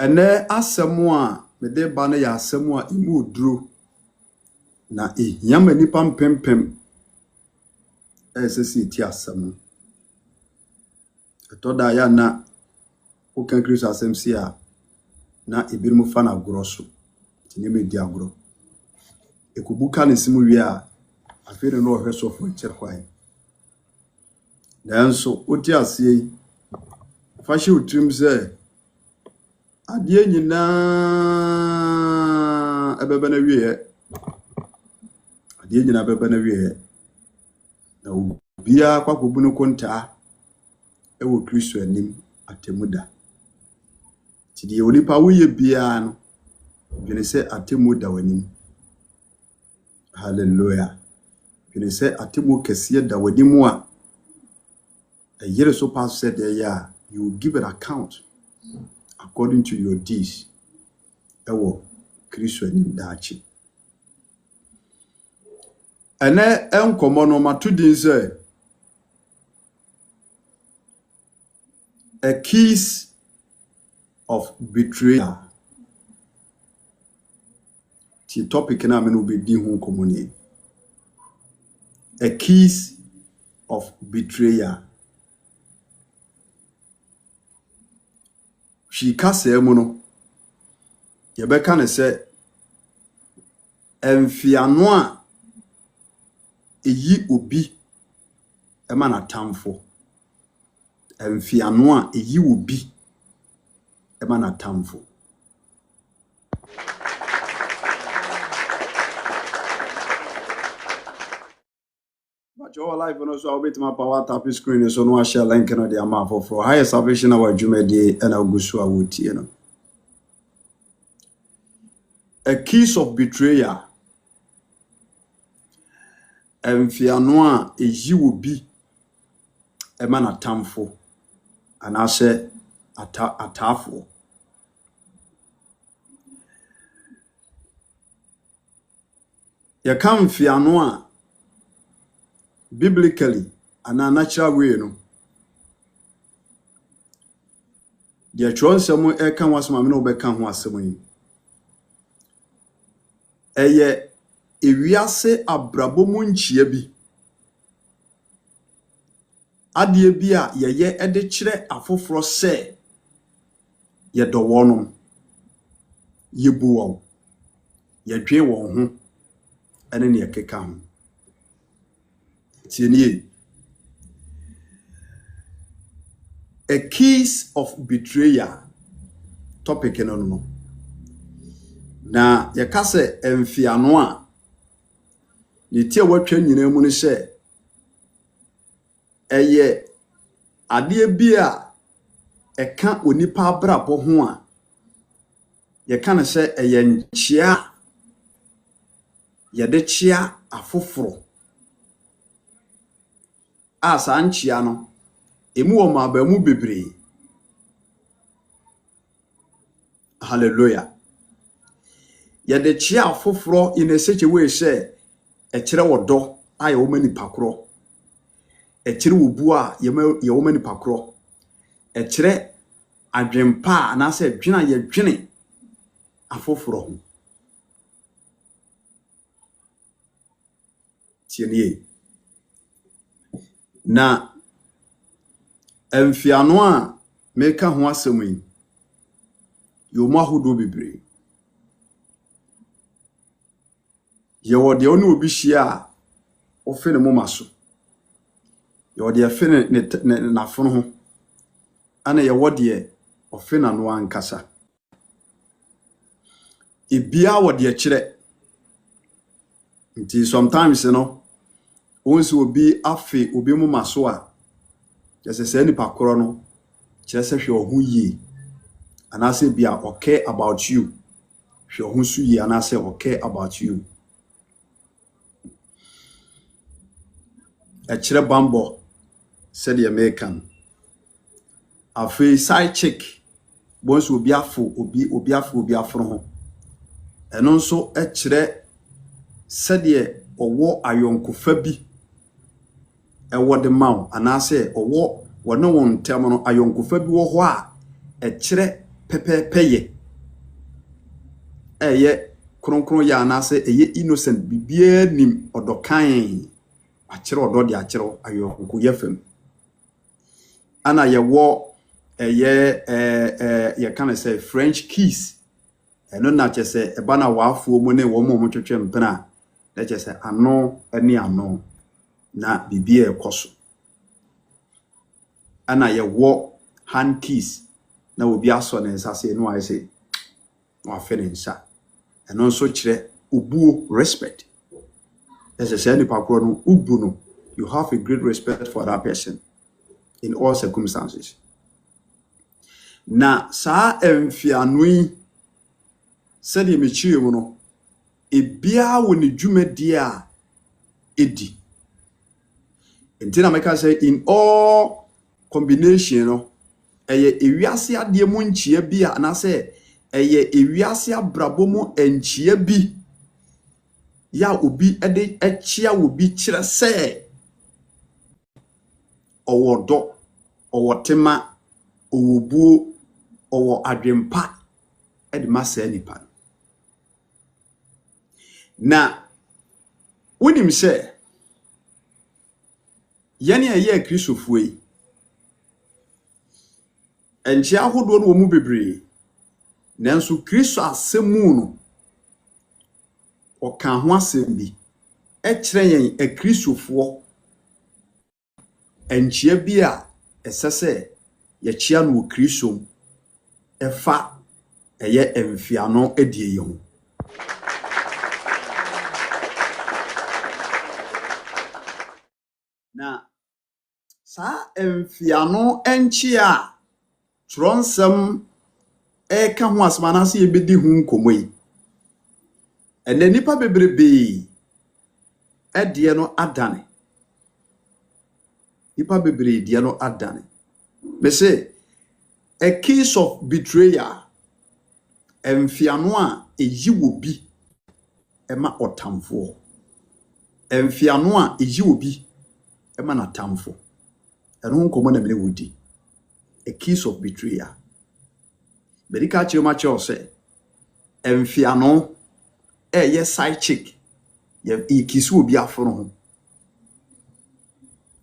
ene asɛm a mede ba no yɛ asɛm a imu duro na ehia nipa mpempem esesi ti asɛm etoda ya na okan Kristo asɛm si a na ebirum fa na agoro so tini me di agoro ekubuka ne simu wi a afere no ohwe so fo kyerkwai nanso oti asie fa hye utrim sɛ adie nyina ebebe na wie adie nyina bebe na wie na bia kwakobu no kontaa ewo Kristo anim atemuda ti die onipa wo ye bia no dwene sɛ atemuda wanim hallelujah dwene sɛ atemu kɛse da wanim a yere so pass said there you will give an account according to your deeds ewo Kristo anim daachi ene enkomo no matudin sɛ a kiss of betrayal. The topic na me no be di ho komoni. A kiss of betrayal. She kase mu no. Ye be ka ne se emfiano a eyi obi e ma na tamfo. Emfiano a eyi obi e ma na tamfo. Your life and so I'll be to my power tap screen so no share link no the amount for higher salvation our jumedi and agusu awuti you know. A kiss of betrayal. Emfiano a eyi obi e ma na tamfo and I say atafo. Ya kam fiano a biblically and a natural way no the chonsem e kan wasoma me no be kan ho asem yi eye ewiase abrabomu nchia bi ade bi a ye ede kire afoforo se ye dowo no ye buwo ye dwe won ho ene ne keka ho tienie a kiss of betrayal topic no na ye ka se emfiano a ne tie watwa nyina mu ne se eye ade bi a eka onipa abrabo ho a ye ka ne se eye nchia ye de chia afoforo asa nchia no emu o ma ba mu bebre hallelujah ye de chia afoforo in a such a way say e kire wodo aye wo mani pakro e kire wobu a ye wo mani pakro e kire adwempa na se dwena ye dwene afoforo ho tienie na emfiano a meka ho asem yi yo mo ahodo bebre ye wode oni obi hia a ofene mo maso ye wode afene ne nafono ho ana ye wode ofena no ankasa ibia wode kire nti sometimes you know once obi afi obi mu maso a just say ni pakoro no kire se hwe ohun yi anase bia okay about you hwe ohun su yi anase okay about you a kire bambo said the American afi side chick once obi afo obi afro ho eno nso a kire said the owo ayonkofa bi ewo de maw anase owo wona won tem no ayonkofa bi wo ho a e kire pepepe ye kronkron ya na se eye innocent bibia nim odokan akere odo de akere ayo nkoye fam ana ye wo ye can say French kiss eno na che se eba na waafo mu ne wo mo twetwe mpena na che se ano ani ano na bibia ekoso ana ye wo hand kiss na obi aso ne nsa se no ayi se wa fe ne nsa eno so kire ubuo respect as a send pakro no ubu no you have a great respect for that person in all circumstances na sa emfianui sedi mechiwe mu no ebia woni dwumadi a edi entina meka say in all combination no eye ewiase ade mu nchia bi a na say eye ewiase abrabo mu enchia bi ya obi ede echia obi kire say owodo owotema owobuo owo adwempa ede masa nipa na wonim say yene eye kristofo yi enchia hodo no mu bebre nanso kristo asemu no oka ho asem bi ekire yen akristofo enchia bi a esese ye chia no kristo efa eye emfiano edie ye ho na sa emfiano enchia tronsem eka ho asmana se yebedi hu nkomoi ene nipa bebrebe edie no adane nipa bebrebe die no adane me say a case of betrayal emfiano a eyi wobi ema otamfo emfiano a eyi wobi ema na tamfo eno nkomo na mene wodi a case of betrayal Berika choma chose emfiano ye side chick ye kisu obi aforo ho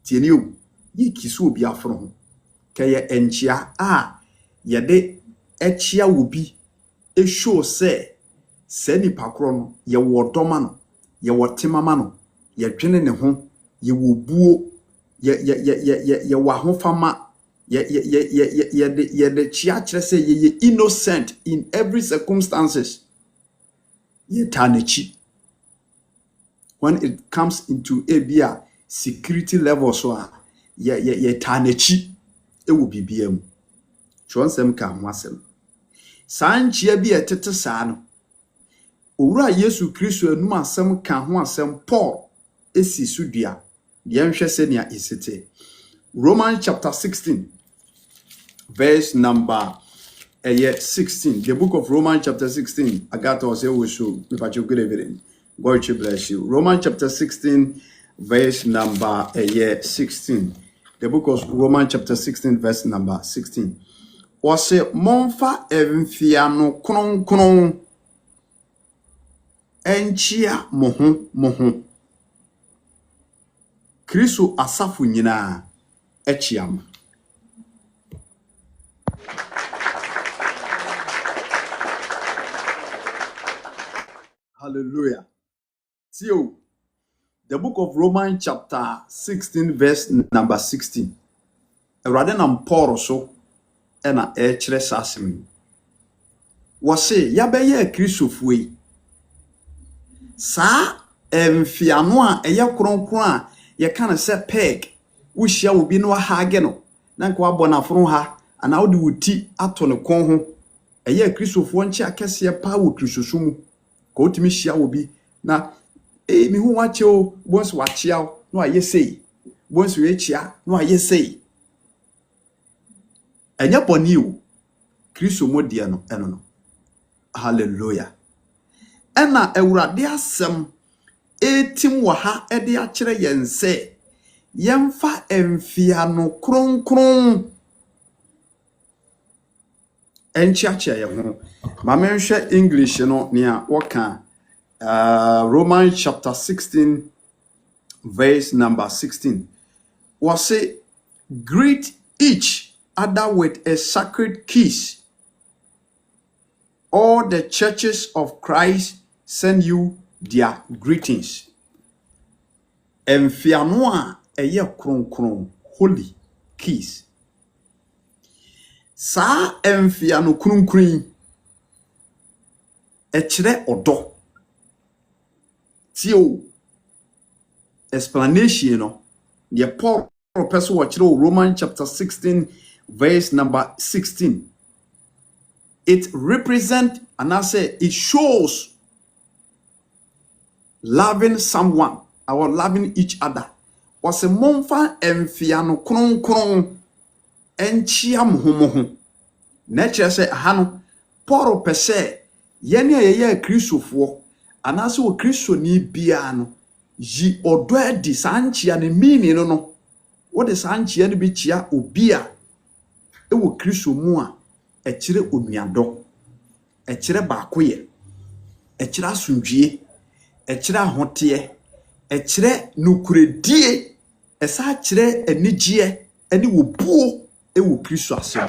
tieni o ye kisu obi aforo ho kaya enchia a ye de echia obi e show say seni pakro no ye wo doma no ye wo temama no ye dwene ne ho ye wo buo ye wa ho fama ye the chia say ye innocent in every circumstances ye tanechi when it comes into abia security level so ye tanechi e wo bibia mu chonsem ka ho asem sanchia bi etete saa no owura Yesu Kristo anum asem ka ho asem Paul esi sudua ye nhwe se nea isete Romans chapter 16 verse number 16. The book of Romans chapter 16. Agatha was here show. Good evening. God bless you. Romans chapter 16 verse number 16. The book of Romans chapter 16 verse number 16. Ose monfa emfiano kronkron enchia moho Kristo asafu nyina echiam. Hallelujah. So, the book of Romans chapter 16 verse number 16. Rather than Paul so ena echere sasem. Wose yabeye Kristofo yi. Sa emfiano a eye kronkron a ye kan se peg wo hia obi no hage no na nko abonaforo ha ana wo de wuti ato ne kon ho eye Kristofo nchi akese pa wo Kristosumu ko otimi hia obi na mi hu wache o bonso wachia no aye sei bonso we chia no aye sei enya boni o Kristo modie no eno no hallelujah ena ewurade asem etim wo ha ede a kire yense yemfa emfia no kronkron enchiache ye ho. Ma menhwe English no nia waka Romans chapter 16 verse number 16. Was say greet each other with a sacred kiss. All the churches of Christ send you their greetings. Emfiano a eye kronkron holy kiss. Sa emfiano kronkron echire odo. Tio explanation no the Paul person watch Romans chapter 16 verse number 16. It represents and I say it shows loving someone or loving each other. Was a monfa emfiano kron kron enchiam homo. Nature say hano Paul pese yene ye Christofo anase wo Christo ni bia no yi odo adi sanchia ne mini no wo de sanchia ne bi chia obia e wo Christo mu a echire onuado echire baakoye echire asundwie echire ahote echire nukuredie esa chire anigye ani wo buo e wo Christo asem.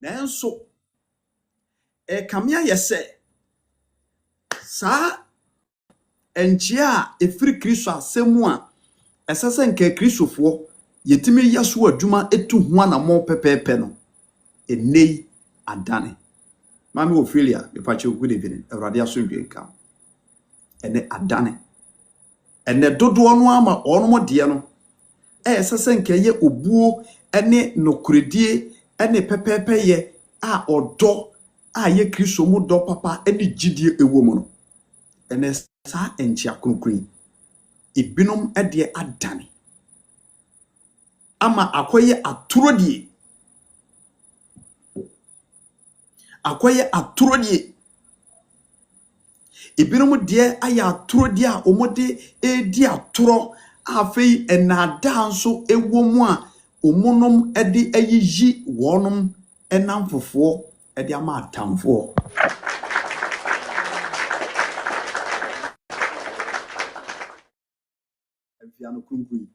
Nanso kamia yese sa enchia efiri Christo asemu a esese nke Christofo yetimi yaso adwuma etu ho na mo pepepe no enei adane. Mami Ophelia me pache good evening Awurade asomdwe nka ene adane ene dodo no ama ono de no esese nke ye obuo ene nokuredie ene pepepe ye a odo a ye Kristo mu do papa ene gidie ewo mu no ene sa enchia kronkron ibinom ede adane ama akoye aturodie ibinom de aya aturodie a omode edi atoro afei enada nso ewo mu a omonom ede ayiyi wonom enamfofo ede ama atamfo. Emfiano kronkron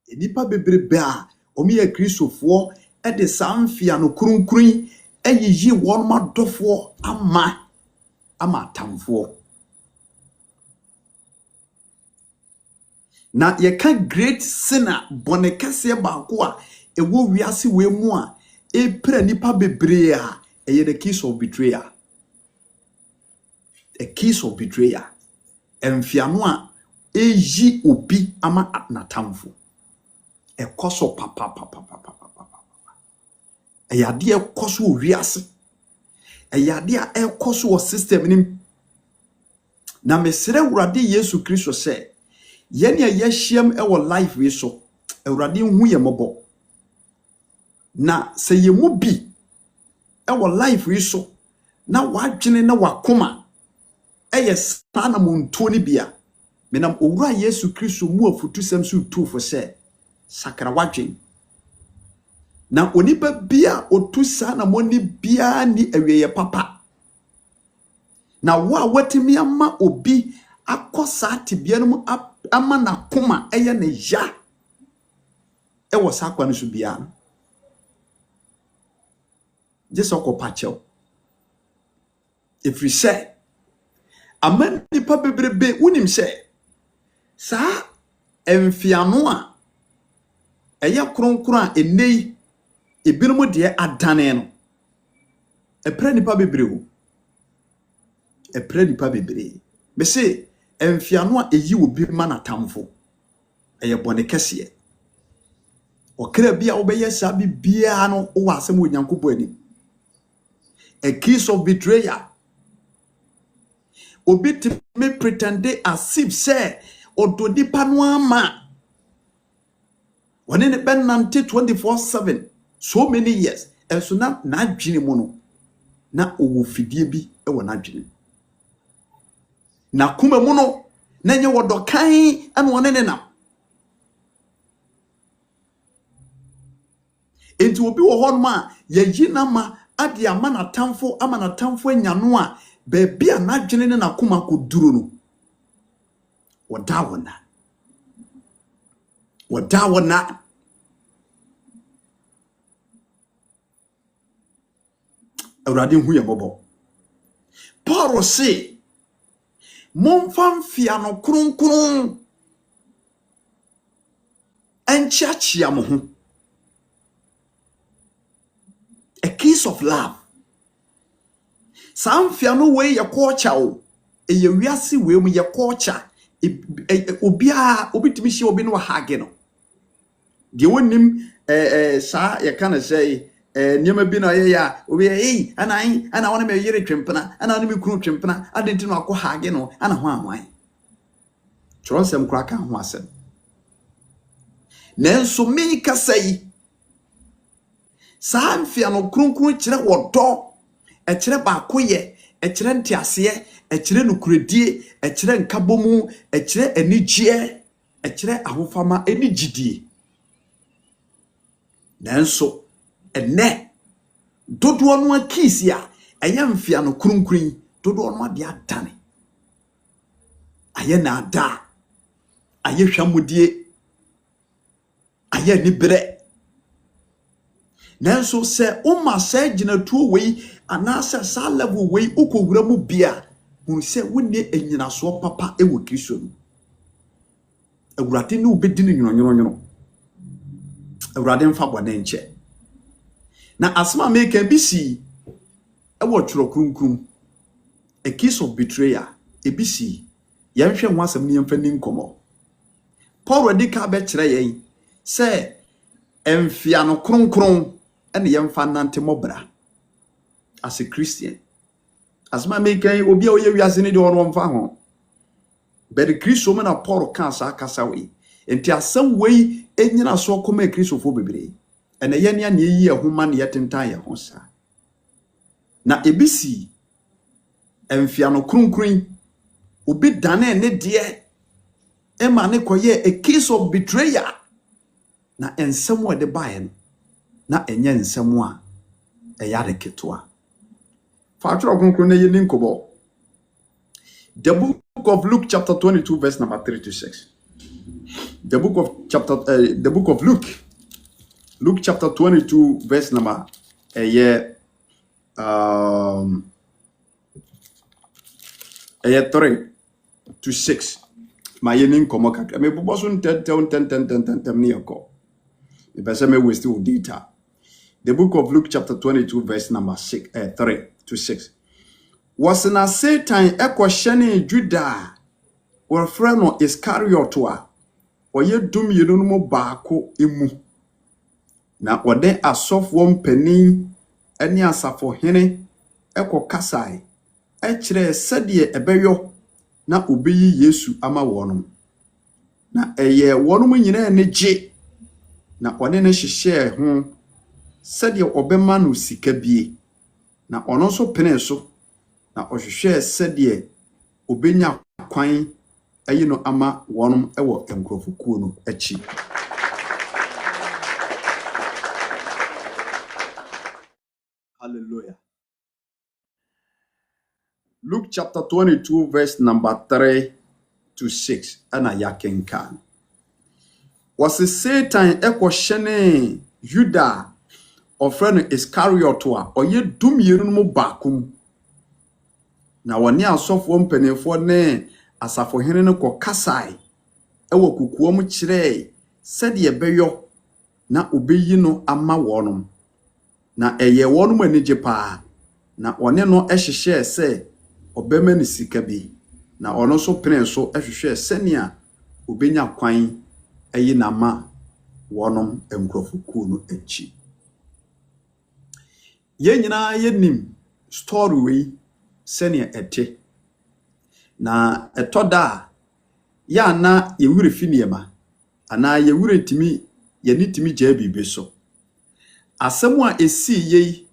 enipa bebrebe a omiye Kristofo ede samfiano kronkron ayiyi wonom adofo ama atamfo. Na ye can great sinner bonekase baako a ewo wiase we mu a epra nipa bebree a eye the kiss of betrayal. A kiss of betrayal. Emfiano a eyi obi ama natamfo. Ekoso papa. Eyade ekoso wiase. Eyade a ekoso o system nim. Na mesere Awurade Yesu Kristo se yene ya hyiam ewo life we so Awurade hu ye mobo. Na se ye mu bi ewo life we so na wadwene na wakoma eye sana monto ni bia menam owura Yesu Kristo mu afutusem so tufo se sakra wadwen na onipa bia otusa na moni bia ni awieye papa na wa watimi ama obi akosa tibia no ama na koma eye na ya ewo sakwa no so bia no jeso ko pacho if you say amen nipa bebrebe unim se sa emfiano a eye kronkron a enei ebinom de adane no epra nipa bebrebe me say emfiano a eyi obi mana tamfo eye bone kese okra bia obeye sa bia no wo asem onyankopɔ ani. A kiss of betrayal. Obi me pretende as if say odo di panuama. When in the benante 24/7 so many years and so na dwene mu no na owo fidie bi e wo na dwene. Na kuma mu no na nye wodo kan ane wone ne nam. enti obi wo ho no a yayi na ma ade ama na tamfo anya no a baabi a n'adwene ne n'akoma koduro no wada wona awurade hu ye bobo Paul say momfa mfia no kronkron enchiachia mo ho a kiss of love samfia no we ye culture o ye wiase we mu ye culture obitimi hye obi no hage no de wonim sa ye kana say niema bi na ye ya obi ana wona me yere twempena ana wona me kunu twempena adenti no akọ hage no ana ho anwan tronsem kura ka ho asem nenso me ka say samfia no kronkron kire wodo e kire ba koye e kire ntiase e kire nukuredie e kire nkabomu e kire anigye e kire ahofama enigidie nanso ene dodo no akisi a eye mfia no kronkron dodo no ade adane aye na ada aye hwamudie aye nibere nanso se umma se gina tuo wei anase sa level wei ukowura mu bia hu se wonne enyinaso papa ewo Kristo no awurade ne obedi ne nyonyo awurade mfa bone nche na asma make bisi ewo tworo krunkrum a kiss of betrayal ebisi yɛnhwɛ ho asɛm ne yɛmfa ni nkomo Paul radika be kyerɛ yɛn sɛ emfia no kronkron ene yɛmfa nante mobra as a Christian asma make obi a oye wiase ne de ɔno mfa ho but Kristo me na Paul kan sa kasa we enti asɛm wei enyina so kɔma Kristofo bebre ene yɛ ne a ne yi ehoma ne yɛtentan yɛ ho sa na ebisi emfia no kronkron obi dane ne de ema ne koye a case of betrayal na ensem wo de bae no na enye ensem a eyare ketwa fa tro kronkron ne yini nkobo the book of Luke chapter 22 verse number 3 to 6 the book of Luke chapter 22 verse number 3 to 6 my yenin komo kakra me bobo so ten ne yako the person me waste with data the book of Luke chapter 22 verse number 3 to 6 was na Satan ekohye Juda or friend no Iscariot a oye dum yenu no baako emu na ode asofo mpanin ene asafo hene ekokasai ekire sede ebeyo na obeyi Yesu ama wonom na eye wonom nyina ne gye na one ne hyehye ho sede obema no sika bie na ono so pene so na ohwehwe sede obenya kwan ayi no ama wonom ewo enkrofokuo no achi. Hallelujah. Luke chapter 22 verse number 3 to 6 ana yakenkan was Satan ekohye Juda of friend Iscariot a oye dum yenu mu baakum na woni asofo mpanefo ne asafo hene ne kokasai ewo kukuo mu kire sede ebeyo na obeyi no ama wonom na eye wonom anigye pa na one no ehyehye se obema ne sika bi na ono so pene so ehwehwe senia obenya kwan ayi na ma wonom enkrofoku no achi ye nyina yenim story we senia ete na etoda ya na yewure finiema ana yewure timi yani timi gya bibe so asemu a esi yei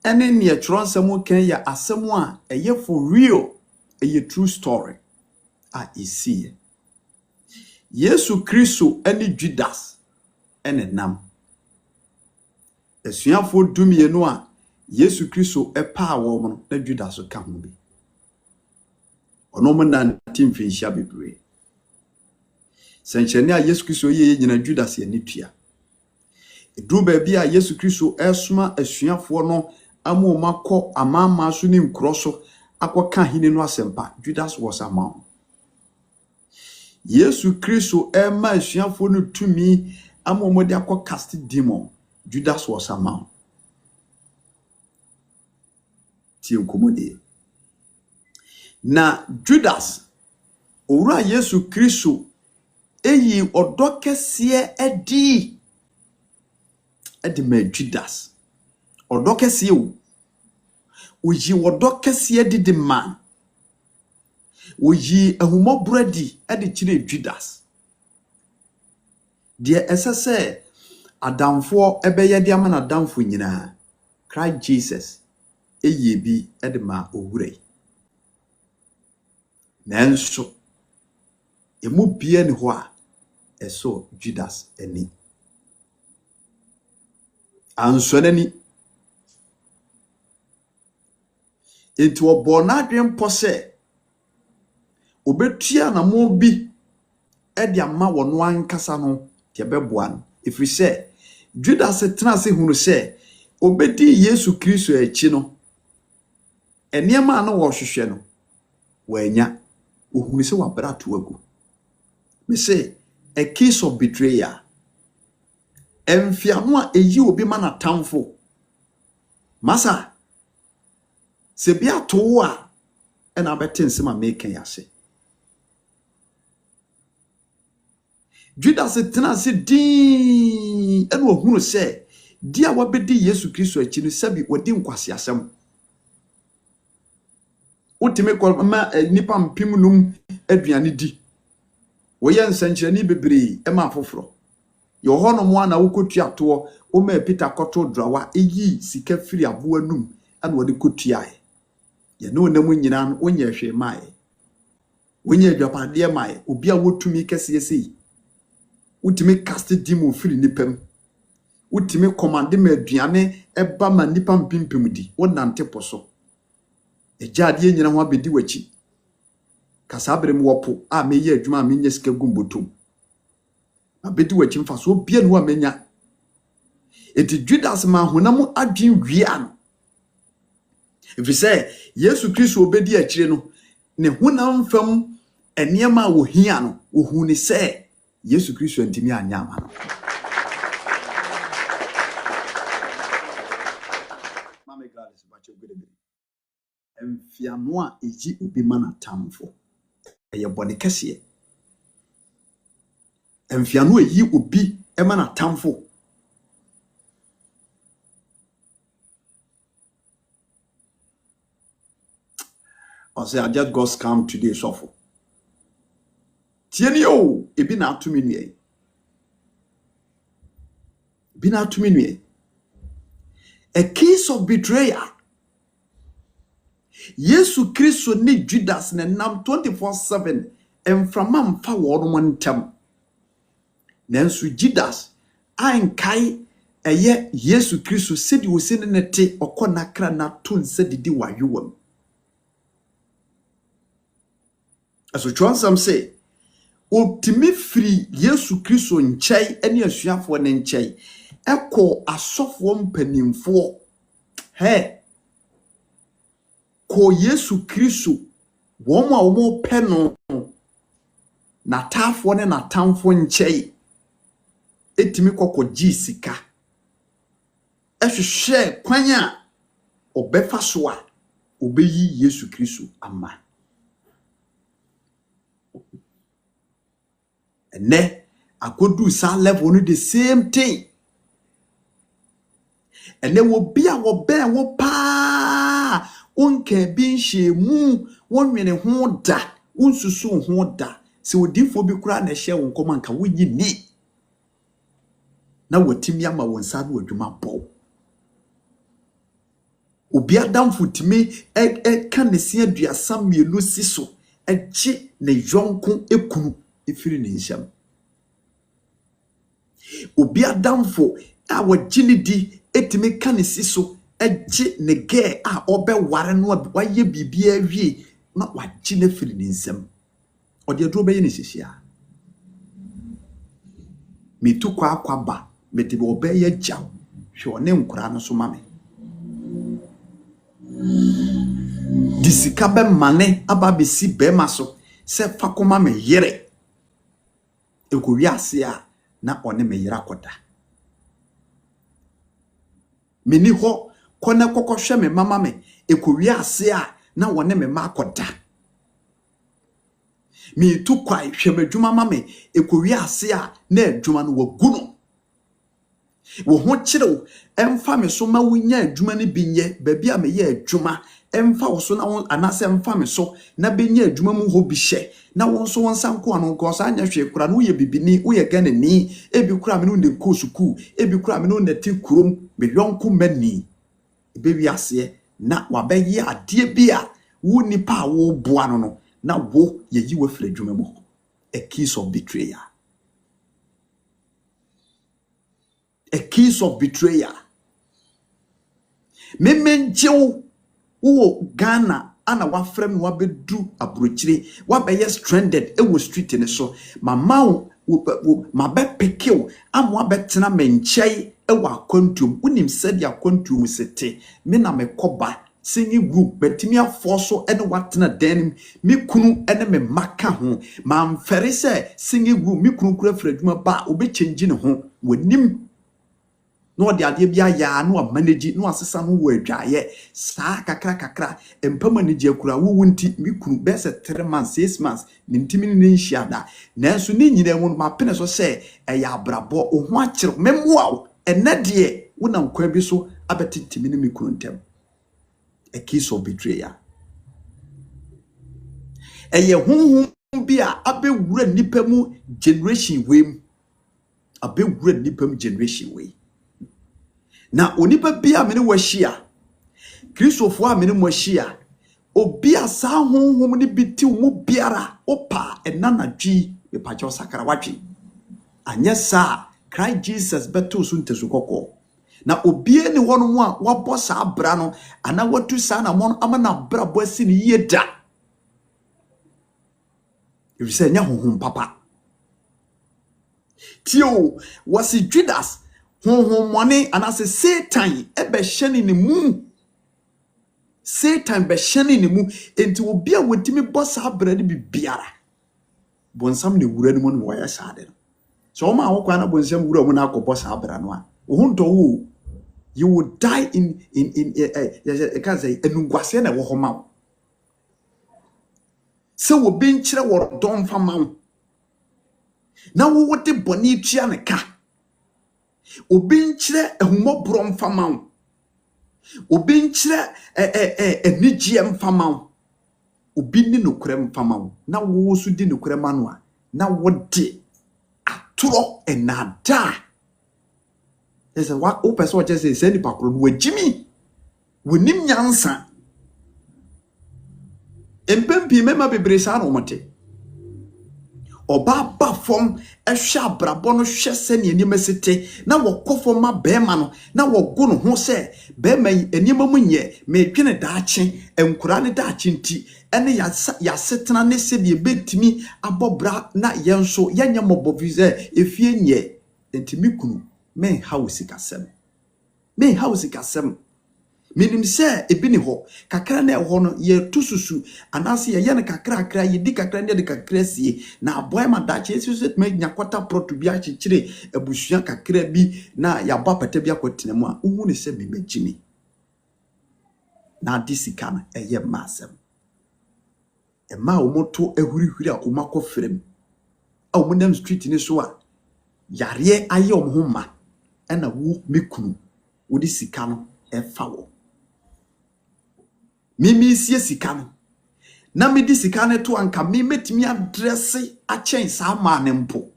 ene ne atwronsemu kan ya asemu a eye for real eye true story a esi Yesu Kristo ene Judas ene nam Esuafo dumienu a Yesu Kristo epa wo mo na Judas ka ho bi. Ono mo na timfinhia bebre. Senchene a Yesu Kristo ye nyina Judas ye nitua. Edru ba bia Yesu Kristo esoma asuafo no amoma kọ amama so ni nkro so akoka hini no asempa. Judas was among. Yesu Kristo ema asuafo no tumi amomo de akọ cast demon. Judas was among. Komode. Na Judas owura Yesu Kristo eyi odokese edi ma Judas odokese o oyi odokese edi de man oyi ahumo bredi edi kire Judas de esese adamfo ebeye de ama na adamfo nyina Christ Jesus eye bi edema owure nanso emu bia ni ho a eso Judas eni ansonani enti obo na adwen pose obetua na mo bi edi ama wono ankasa no te beboa no ifiri se Judas tena se hunu se obedi Yesu Kristo echi no eniema na wo hwehwe no wanya ohunu se wabra to agu me say a case of betrayal emfiano a eyi obi mana tamfo masa se bia to a na betense ma meken yase Judas tena se din eno ohunu se dia wabedi Yesu Kristo echi no sabi wodi nkwase asem utime kwa ma nipa mpim num aduane di wo ye nsankyerani bebre e ma foforo ye ho no mo ana wokotua to o ma Peter koto drawa eyi sika firi abo anum ana wode kotua ye no namu nyina no onye hwe mai onye adwapade mai obi a wotumi kese sei utime cast demon firi nipam utime commande ma aduane eba ma nipa mpimpim di wonante poso ejade nyina ho abedi wachi kasabrem wopo a meye adwuma me nya sika gumbotom abedi wachi mfaso bia no amenya eti Judas ma honam adwen wia no if say Yesu Kristo obedi akire no ne honam fam eniema wo hia no ohu ni se Yesu Kristo ntimi anya ama no mama Gladys bacho gudebe emfiano a eji obi mana tamfo eye bone kese emfiano eyi obi mana tamfo I say I just got scammed today suffer tieni o ebi na atumi nue bi na atumi nue a case of betrayal Yesu Kristo ni Judas na nam 24/7 emframa mfa wo no ntem nanso Judas ankai eye Yesu Kristo sedi wo sene nete okona kra na to nsa didi wayewam aso chwansam say optimi free Yesu Kristo nchai ene asuafo ne nchai eko asofo mpanimfo ko Yesu Kristo womo a womo pe no na tafo ne na tamfo nchai etimi kokko jisika ehwehwe kwanya obefa so a obeyi Yesu Kristo ama ene akodu sa level no the same thing ene wo bia wo ben wo pa onka bi nhemu wonwene ho da unsusu ho da se odifo bi kura na hye won komanka wonyi ni na watimi ama wonsa na wadwuma bo obi adamfo timi ka ne se aduasa mienu siso echi ne yonko ekunu ifiri ne nhyam obi adamfo a wagini di etime ka ne siso egye ne ge a obe ware no waye bibia wie na wagye ne firi ne nsam ode aduro be ye ne hihia metu kwa akwaba mede be obe ye gyaw hwe one nkura no so mame disika be mane aba be si be maso se fakoma me yere ekowi ase a na one me yere akoda meni ho kone kokohwe me mama me ekowi ase a na one me ma akoda mi tu kwai hwe adwuma mame ekowi ase a na adwuma no waguno wo ho kyerɛw emfa me so ma wonya adwuma ne binye baabi a me ye adwuma emfa wo so na won anase emfa me so na benya adwuma mu ho bi hye na won so won sanko anu ko sa anya hwe kura no wo ye bibini wo ye ganani ebi kura me no ne ko suku ebi kura me no ne ti kurom be yonko mani ebe wi ase na wabayi ade bi a wo nipa wo boa no na wo ye yi wo fira adwuma mu a case of betrayal. A case of betrayal. Memenjew wo Ghana ana wafrem no wabedu abrochire wabeye stranded e wo street ne so mama wo mabe pekew am wabetena menchai e wa akwantum unim said ya akwantum sete me na mekoba singing group betimi afoso ene watena denim me kunu ene me maka ho ma mfere se singing group me kunu kura fradwuma ba obe change ne ho wanim no de ade bia ya no manage no asesa no wo adwaye saa kakra empama ne je kura wo wunti me kunu be se 3 months 6 months ne ntimi ne nhia da nanso ne nyina mu ma pene so se ya abrabo o ho akere memmoa ene de wona nkwa bi so abetitimi ne me kunu ntem. A case of betrayal. Eye hunhun bia abewura nipa mu generation way abewura nipa mu generation way. Na onipa bia me ne wahia Christopher a me ne wahia obi asa hunhun ne biti mu biara opa enanadwi be pacho sakara watwi anya sa Christ Jesus beto so ntesu kokko na obie ni wono mu a wabɔ saa bra no ana watu saa na mon amana bra bɔ asi ni yeda ifise nya honhom papa tio wasi Judas honhom mone ana se Satan ebe hyene ni mu Satan be hyene ni mu enti obi a wotimi bɔ saa bra ni bibiara bonsam ne wura ni mu no waya saa de so ma wo kwa na bonsam wura mu na akɔbɔ saa bra no a ohunto wo you will die in because enungwase na wo homa se wo benchire wo don fama na wo wote boni tua ne ka obenchire ehumobro mfama obenchire enigye mfama obi ni nokure mfama na wo so di nokure manu a na wo de atoro enada. There's a what open so just say send pakro no wajimi wonim nyansa empempi mema bebresa na omote oba ba fom ehwe abrabo no hwe se ne anim sete na wokofo ma bema no na wogo no ho se bema anim mu nye me twene daache enkura ne daache nti ene ya setena ne se de betimi abobra na yenso yenya mobovize efie nye ntimi kunu men house kasem minim se ebi ni ho kakra na ho no ye tususu anase ye ne kakra ye di kakra ne de kakra sie na aboy ma da che susu me nyakwata proto bi a chechire abusua kakra bi na ya ba pata bi akotena mu a uhu ne se me magimi na disika na eye masem e ma omoto ehurihuri a omakofrem a omunam street ni so a yare aye omhoma ena wo mekunu wo di sika no efa wo mimi sie sika no na me di sika no to anka me metimi adresse a chen sa ma ne mpo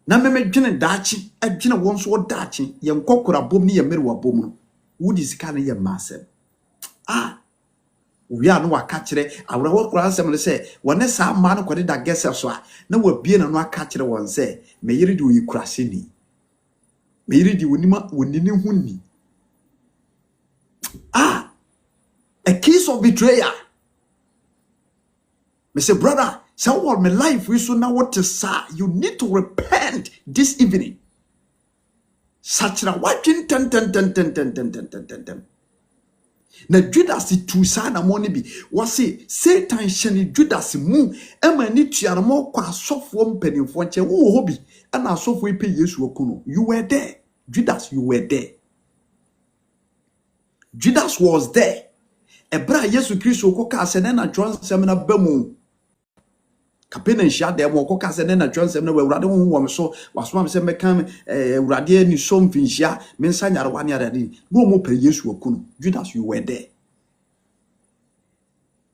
na me medwene daachi adwene won so daachi ye nkokora bom ne ye mere wa bom no wo di sika no ye masem we are no aka kire awra wo kura asem le se wone sa ma no kode da gese so a na wabie na no aka kire won se me yiri di oyikurase ni me read wonima wonini huni. A case of betrayal. Me say, brother, so what my life we so now what to say? You need to repent this evening. Such a watching ten. Na Judas tu sa na money bi. Wase Satan shani Judas mu. Ema ni tuaramo kwa asofo mpanimfo nche wo ho bi. Ana asofo ipe Yesu okuno. You were there. Judas, you were there. Judas was there. Ebra Yesu Kristo koka asene na twonsem na bamu. Kapena nshia de mo koka asene na twonsem na wurade ho wom so wasoma se meka wurade ni so mfinhia mensa nyare wane arade no mo pe Yesu okuno. Judas, you were there.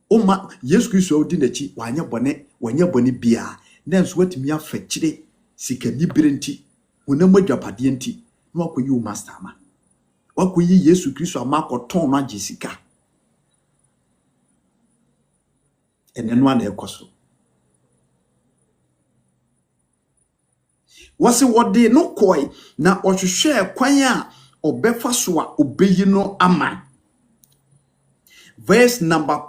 Oma Yesu Kristo odi nachi wanya bone bia na nso watimi afakire sikani birenti wonam adwapade enti no akoyi o master ma wakoyi Yesu Kristo amakoton no agisika eneno ana ekoso wase wode no koi na ohwehwe kwan a obefa so a obeyi no ama. Verse number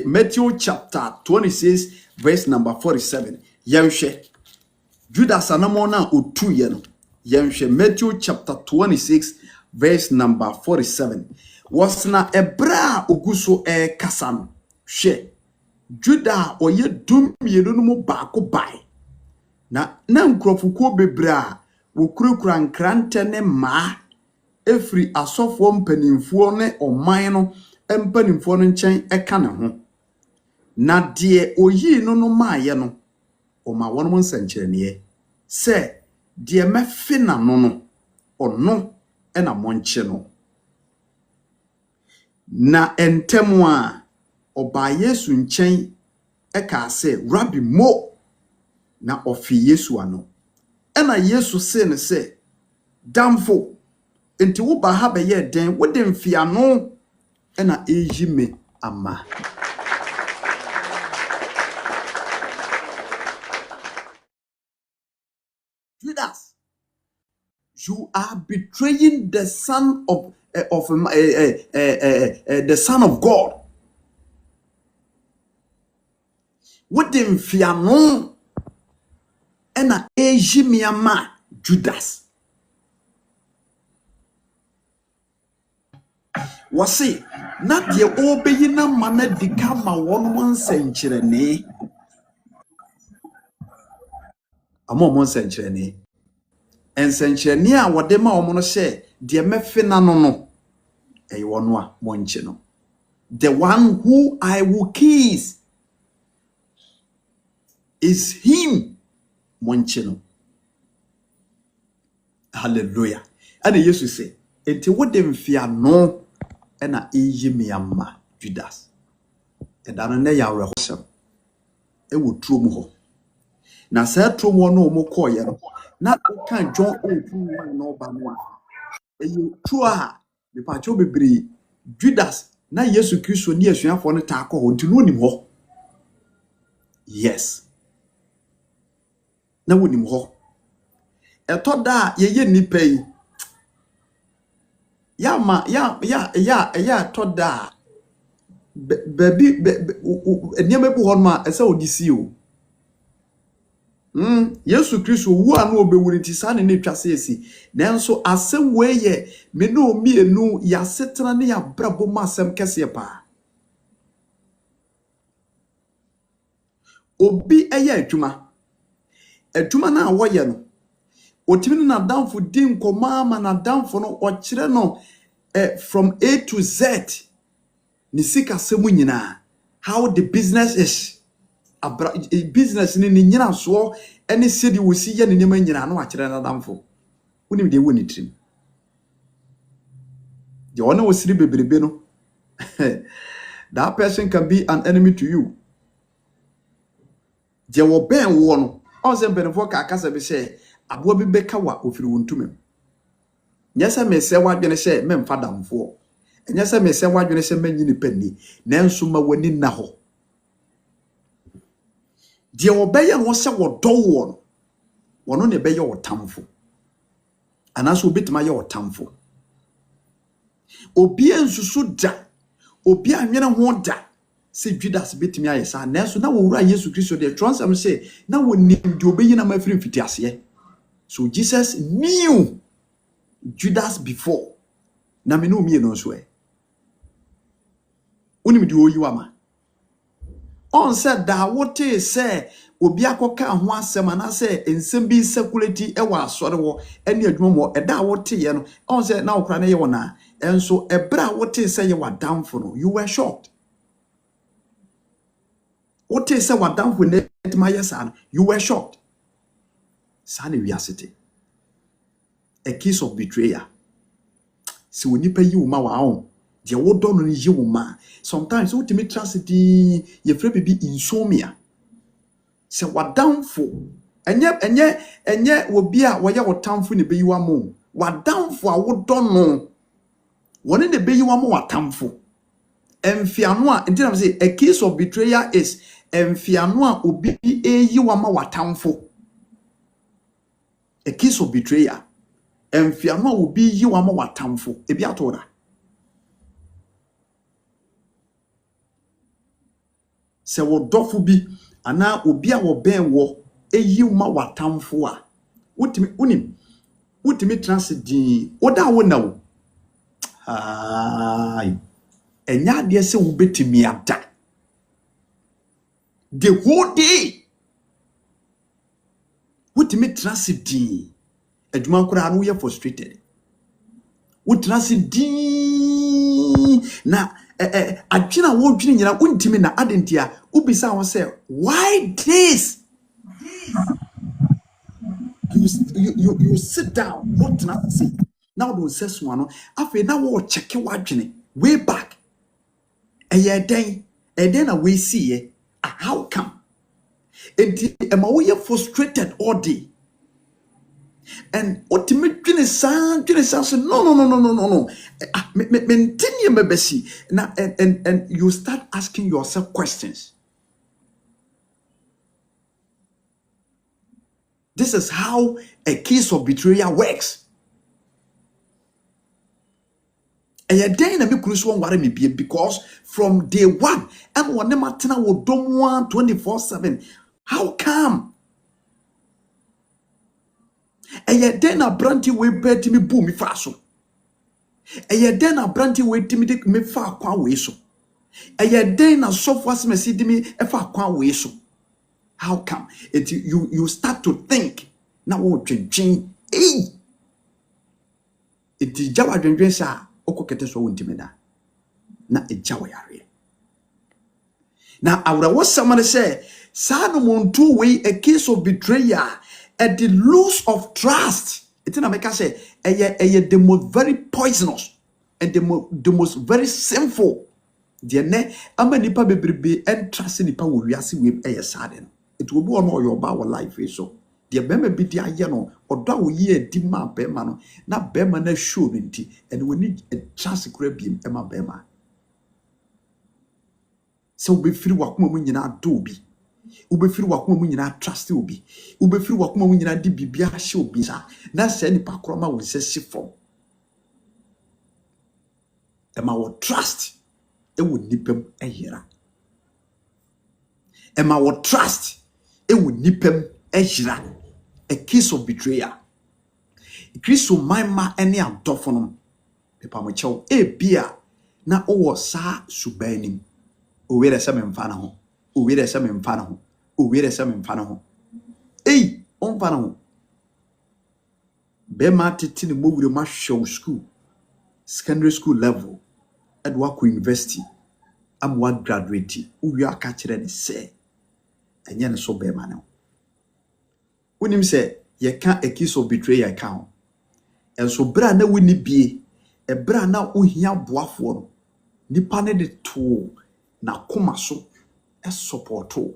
Matthew chapter 26 verse number 47. Yehwe Judas anamona otu ye no. Yehwe Matthew chapter 26 verse number 47. Wasna ebra oguso kasa no. Hwe Juda oye dum yenu no mu baako bai. Na nkrofuko bebra wo kurukura nkrante ne ma efri asofo mpanimfo ne oman no empanimfo no nchen eka ne ho. Na de oyi no no maaye no o ma wono mo nsankyerene se de mefe na no ono ena monche no. Na entemu a oba Yesu nchen eka se Rabbi Mo na ofi Yesu ano. Ena Yesu se ne se damfo enti wo ba ha be ye den wo de mfia no ena ejime ama. Judas, you are betraying the son of the son of God. What the mfiano ena ejime ama Judas. Wase na de obeyi na mana dika ma wono monsenkyerene amo monsenkyerene ensenkyerene a wode ma omo no hye de mefe na no ey wono a monche no. The one who I will kiss is him monche no. Hallelujah. And Jesus say enti wode mfia no ena ejimiama Judas. Edano ne ya rehosem ewo tuom ho. Na sa tuom ho no mo koye no na kan John 8:1 no ba no a eyo tua me pa cho bebre Judas na Yesu Kristo ni asuafo no ta akọ ho ntino nim ho. Yes, na wonim ho etoda ye nipa yi ya toda baby enema bu hon ma ese odisi o. Yesu Kristo wu anu obewuri ti sa ne twase esi nanso asem we ye me no mienu ya setena ne ya brabo ma asem kese pa. Obi eye adwuma na woye no otimi na damfo din komama na damfo no okire no from A to Z ni sika semu nyina how the business is business ni nyina so any city wo si ye ne nyama nyina no akire na damfo unim de woni trim the one wo siri bebrebe no that person can be an enemy to you. Je wo ben wo no on se benefo ka akasa be say abo bi beka wa ofiri wontumem nyesa me se wadwene se memfa damfo nyesa me se wadwene se manyini pani nanso ma wani na ho de obeye no se wodo wo no ne beye wotamfo anaso obetima ye otamfo obi ensusu da obi anwene ho da se Judas betimi ayesa nanso na wowura Yesu Kristo de transam say na wonim de obeyi na mafiri mfitiase. So Jesus knew Judas before na me no mi no so unim de oyiwama on said that what say obi akoka ho asem na say ensem bi security e wa asore wo ene adwuma mo e da what ye no on say na okra na ye wona enso ebra what say ye wa damfo no you were shocked. What say wa damfo ne etima yesa you were shocked. Sane wiasete a case of betrayal. Si we nipa yi wo ma wa on de wo do no yi wo ma sometimes what me trust di ye frɛ bibi insomnia se wadamfo enye obi a wo ye wotamfo ne beyi wa mo wadamfo a wo do no woni ne beyi wa mo watamfo emfiano a nti na say a case of betrayal is emfiano a obi eyi wa ma watamfo. A case of betrayal emfiano a obi yi wa ma watamfo ebi atora se wo dofo bi ana obi a wo ben wo eyi ma watamfo a wutimi transit oda wo na wo enya de se wo betimi ada the whole day wutimi transit adwuma kura no ye frustrated wo transit na adwina wo dwini nyina untimi na adentia ubisa wo say why this you sit down what not say now don't say so no afi na wo check wadwene way back eden na we see how come enti ema wo ye frustrated all day and ultimately dwene say no maintain me besi na and you start asking yourself questions. This is how a case of betrayal works. And you're then a big worry me because from day one, and one matana will don't want 24/7. How come? And you're then a brandy way bed to me boom me fast. And you're then a brandy way to me far qua way so. And you're then a soft me see me a far qua way so. How come? You start to think now what drinking it jawa dwen sa okokete so wontimi da na ejawa yare na awra what somebody say sa no montu we a case of betrayal at the loss of trust it na make say the most very poisonous and the most very sinful de ne ama nipa bebrebe and trust nipa wo wiase we sad no it will be on all your our life so the bema bi dia ye no odo wo ye adi ma bema no na bema na show nti and we need a chance kura biem ema bema so we firi wakoma mu nyina do bi ube firi wakoma mu nyina trust obi ube firi wakoma mu nyina di bibia hye obi sa na se nipa kroma wo se sifo ema wo trust e wo nipem ehira ema wo trust e wo nipem ehira. A case of betrayal. Kristo maima ene adofo no pepa mo chew bia na owo sa subanim o were se memfa na ho o were se memfa na ho o were se memfa na ho on fa na ho be ma tete ne mo wure ma show school secondary school level edwa ko university am wa graduate o wi aka kire ne se enye ne so be ma na unim say ye can a case of betrayal account and so bra na woni bie e bra na ohia boafo no nipa ne de to na koma so e supporto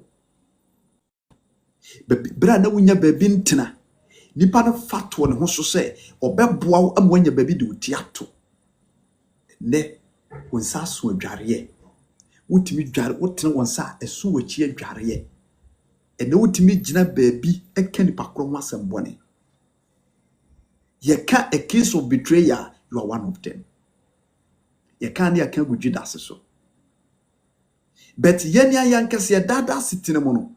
bra na wonya baby ntena nipa no fato ne ho so say obeboa am wanya baby de utiato ne wonsa so adware wotimi dware wotene wonsa esu wachi adware and no timi gina baby e kani pakro wasem bone You can't a case of betrayal, you are one of them. You can't go Judas so. But yenya yankasi ya dada sitine mono.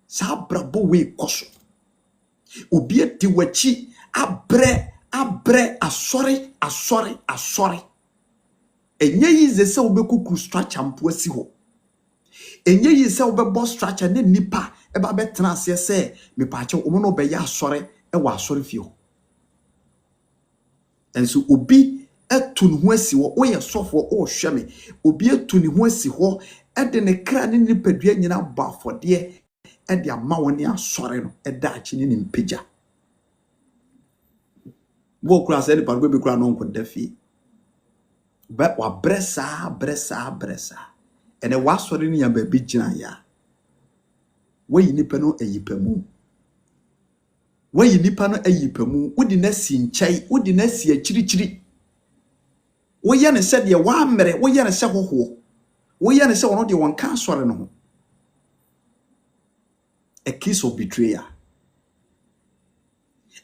Sa brabo we koso. Ubie tiwachi abre asori. Enye yize se ubekuku structure mpo asi ho. Enye yize se ubebo structure ne nipa eba betena ase se mepache omono be ya asori ewa asori fie. Enso obi etu ne ho asi ho oye sofo o hwe me obi etu ne ho asi ho ede ne kra ne nipadua nyina ba afode ede ama woni asori no eda achi ne mpagya wo kura se de pargo bi kura no nkoda fie ba wa bresa ene wa asori ne ya ba bi gina ya wayi nipa no ayipamu wayi nipa no ayipamu wodi na si nchai wodi na si akirichiri woye ne se de wa mere woye ne se hoho woye ne se wono de won ka asori no ho a case of betrayal.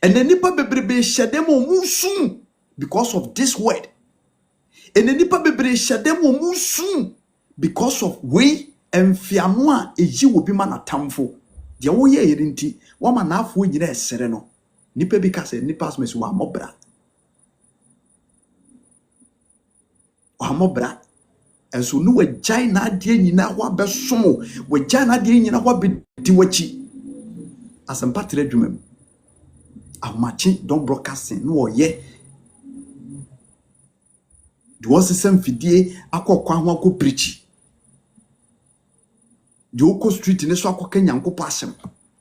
And the nipa bebrebe shademo musun because of this word. And the nipa bebrebe shademo musun because of we emfianoa eji obi ma na tamfo. De wo ye yerinti wo ma na afo nyina esere no. Nipa bi ka se nipa asmesi wa mobra. Wa mobra. And so no wajai na adie nyina ho abesomo, wajai na adie nyina ho abedi wachi. Asampatre dwumem. Amachi don broadcasting no ye. Do was some fidie akokwa ho akọ preach. The Oko street in so akọ Kenyanko pasem.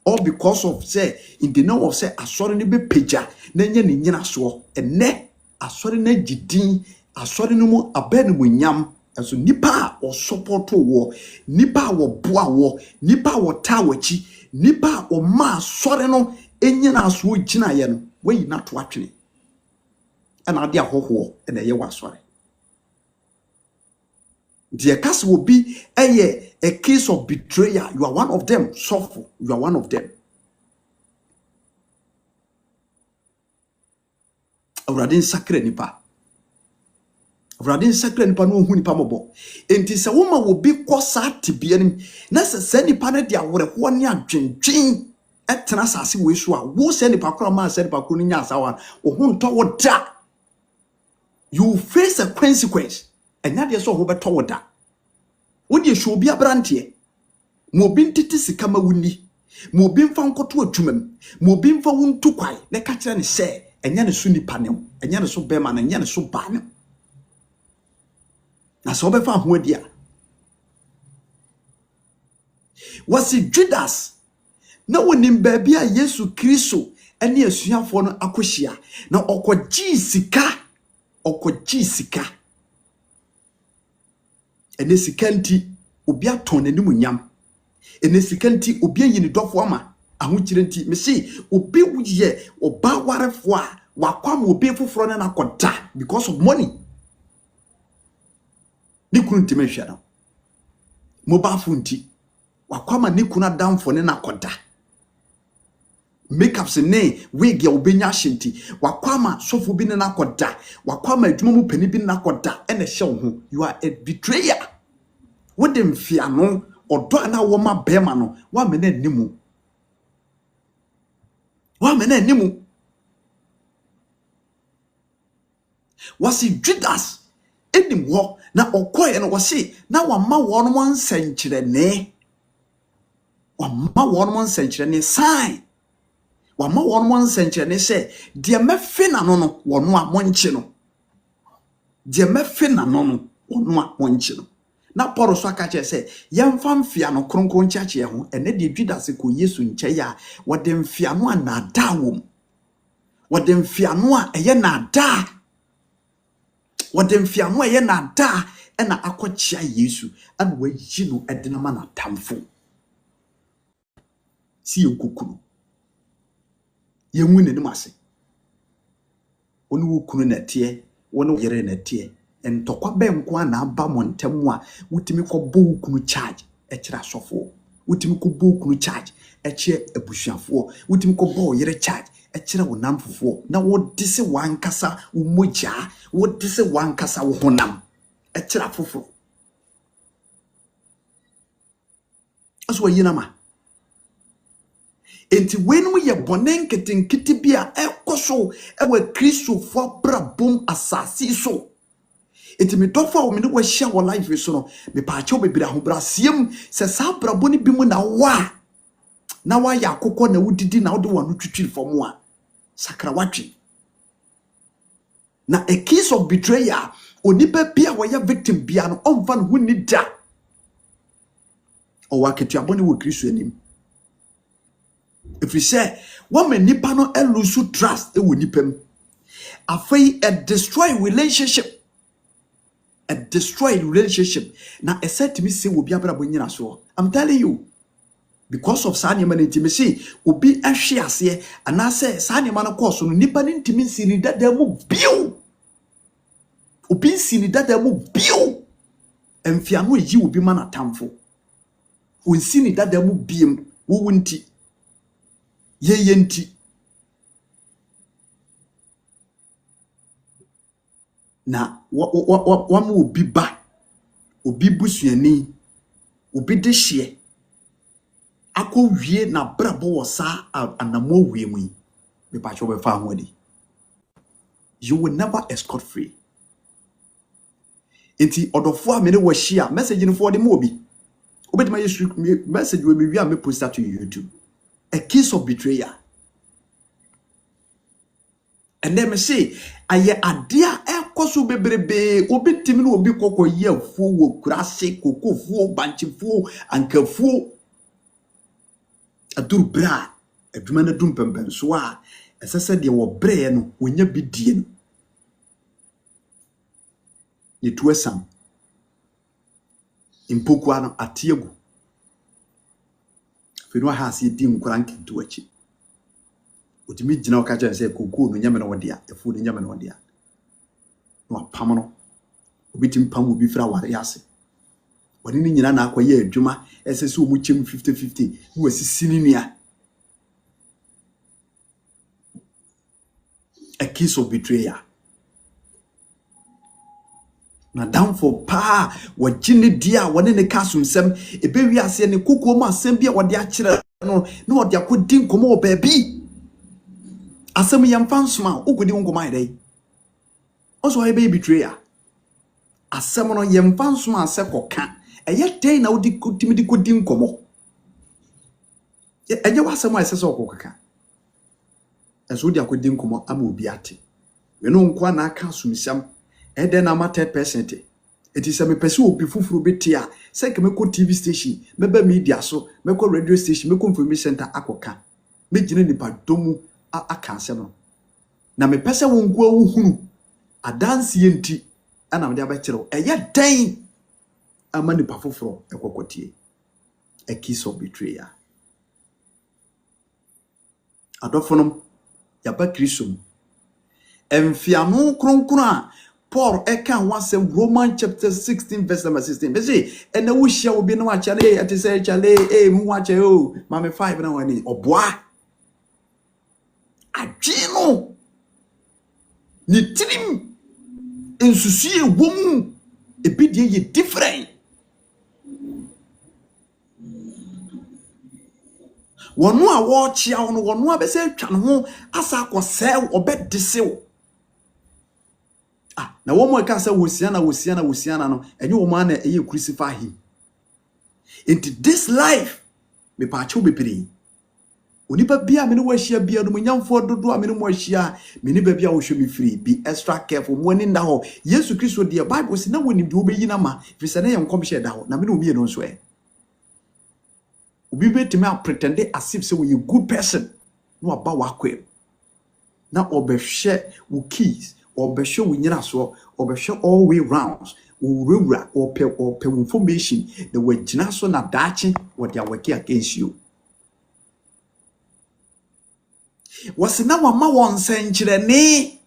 All because of say in the name of say asori ne be peja na nya ne nyina so. Ene asori na gidin asori no mu abenu mu nyam. So nipa o support wo nipa wo boa wo nipa wo tawachi nipa o ma sore no enyina aso gina ye no we na to atwene e na de ahoho e na ye wa sore the case will be a case of betrayal. You are one of them. Suffer. You are one of them. Awradin sakre nipa. Awradin sakre nipa no hu nipa mobo. Enti se woma wo bi kosa tibia nim na se nipa na dia wore ho ne adwendwen etena sase we so a wo se nipa kro ma se nipa kro nya asawa wo hu nto wo da. You face a consequence. Enya de so ho beto wo da. Wo de hwe obi abrante mo bi ntiti sika ma wuni mo bi mfa nkoto atwumam mo bi mfa wuntu kwai ne ka kire ne se enya ne so nipa ne enya ne so bema na enya ne so ba ne na so be fa ho adia wasi Judas na wonim baabi a Yesu Kristo ene asuafo no akohia na okoji sika ene sikanti obi aton nanim nyam ene sikanti obi yini dofo ama ahokyire nti me se obi wuye oba warefo a wakwam obi foforo na nakoda because of money ni kunu ntime hwa no mobile phone ti wakwama ni kunu adamfo ne nakoda makeups ne wig ya obenya shinti wakwama sofo bi ne nakoda wakwama adwuma mu pani bi nakoda ene hye wo ho. You are a betrayer. Wodem fiano odo na wo ma bema no wa me na nimu wasi Judas enim ho na okoye no wasi na wama won mo nsankyire ne sign wama won mo nsankyire ne se de mefe na no wono a monchi no de mefe na no wono a monchi no na Paul so aka che se yemfa mfia no kronkron nchache ho ene de Judas ko Yesu nche ya wode mfia no na da wom wode mfia no a eye na da wode mfia no eye na da ena akochia Yesu ana wayi no edenama na tamfo si yokukunu yenwu nenim ase onu wukunu na tie wonu yere na tie entokwa benko na aba montemu a wutimi ko bokunu charge ekira sofo wutimi ko bokunu charge eche abusuafo wutimi ko bo yere charge echira wo nam fofo na wo dise wankasa wo moja wo dise wankasa wo honam echira fofo aso yina ma enti wenu ye bonen ketenkiti bia ekoso ewe Kristo fo brabom asasi so enti me dofo wo me ne wo hia wo life so no me pa che wo bebira ho brasiem se sa brabo ne bi mu na wa ya akokọ na wudidi na wode wanu twitwiri fom a sakra watwe na a case of betrayal onipa bia wo ya victim bia no omfa no huni da o wa ketu abone wo Kristo anim if we say woman nipa no lose trust e wo nipam afei a destroy relationship na a set me say wo bia bra bo nyina so I'm telling you because of Sanya man intimacy obi ahwe ase anase Sanya man course no nipa ni intimacy ni dada mu bio obi si ni dada mu bio emfia no yi obi man atamfo onsi ni dada mu biem wo wunti ye nti na wa mu obi ba obi busuani obi de hye akọ wie na brabo wo sa anamo wie mu me pa cho be fa ho di you will never escort free enti odofo a me ne wo hia message ni for the mo obi obedi ma yesu message we me wi a me post that to YouTube a case of betrayal and then me say aye adea ekoso bebrebe obi timi no obi kokko ye afuo wo kurase kokofuo banchifuo ankafuo adur bra adwuma na dum pempen so a esese de wo bre no wonya bidie no ni tuesam impoku ano atiegu fino ha se di nkura nkintu achi otimi gina o ka je se koku no nyame na wode a efu no nyame na wode a no apam no obitim pam obi fra ware ase wani ni nyina na akoye adwuma esese omu chem 50-50 ni wasisi ni nia a case of betrayal na down for pa wagine dia woni ne kasumsem ebe wi ase ne kokuo ma asem bia wode a kire no na wode akodi nkomo baabi asem yemfa nsoma ogudi nkomo ayde also ebe betrayal asem no yemfa nsoma ase koka eye dey na wodi timidi kodi nkomo enye wasem a esese okokaka eso wodi akodi nkomo ama obi ate we no nkwa na aka asumsem eden na ma 30%. It is a me pese obi fufuru betia se ke meko TV station meba media so meko radio station meko information center akoka me gine nipa domu aka asem na me pese wonku awuhunu adanse enti ana me de abekere eye den ama nipa fufuru ekokotie a case of betrayal adofonom yaba Kristo emfianu kronkron Paul eka wase Roman chapter 16 verse number 16. Bese ene wo hia obi no achale ate say chale mu ache o mame 5 na wani oboa agino ni trim ensusie wom ebidie ye different wonu a wo chia wono wonu a bese twa no ho asa akose obedese na womo ka say wosiana no enye wo ma na eye crucify him into this life me pa che obepiri onipa bia me ne wo ahia bia no nyamfo dodo a me ne mo ahia me ne ba bia wo hwe me free be extra careful mo ni nda ho Yesu Kristo de Bible si na woni bi obeyi na ma fi se na ye nkom hye da ho na me ne obi no so e obi betimi a pretend as if say we a good person no aba wa kwem na obehwe wo keys obehwe wo nyina so obehwe all way rounds urewura ope information the way gina so na dachi what they are working against you was na wa ma won senkyere ne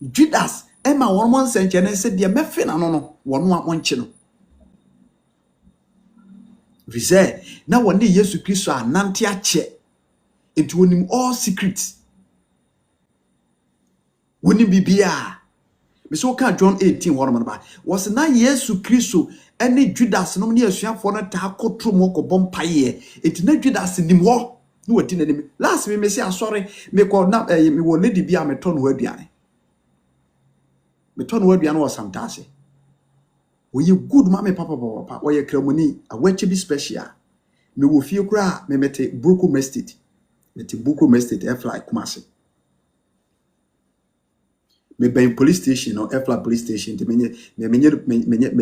Judas ema won won senkyere ne se de mefe na no wono a wonche no vise na woni Yesu Kristo anante ache etu onim all secrets woni bibia me so ka John 18 ho no ba was na Yesu Kristo ene Judas no ne asuafo no ta akotro mo ko bompaye enti na Judas nim ho no wadi na nim last me say asori me ko na me wo lady bia me to no aduane me to no aduane wo samtase wo ye good ma me papa wo ye kramoni awache bi special me wo fie kura me mete Buku Estate mete Buku Estate fly Kumasi me ben police station or fly police station te me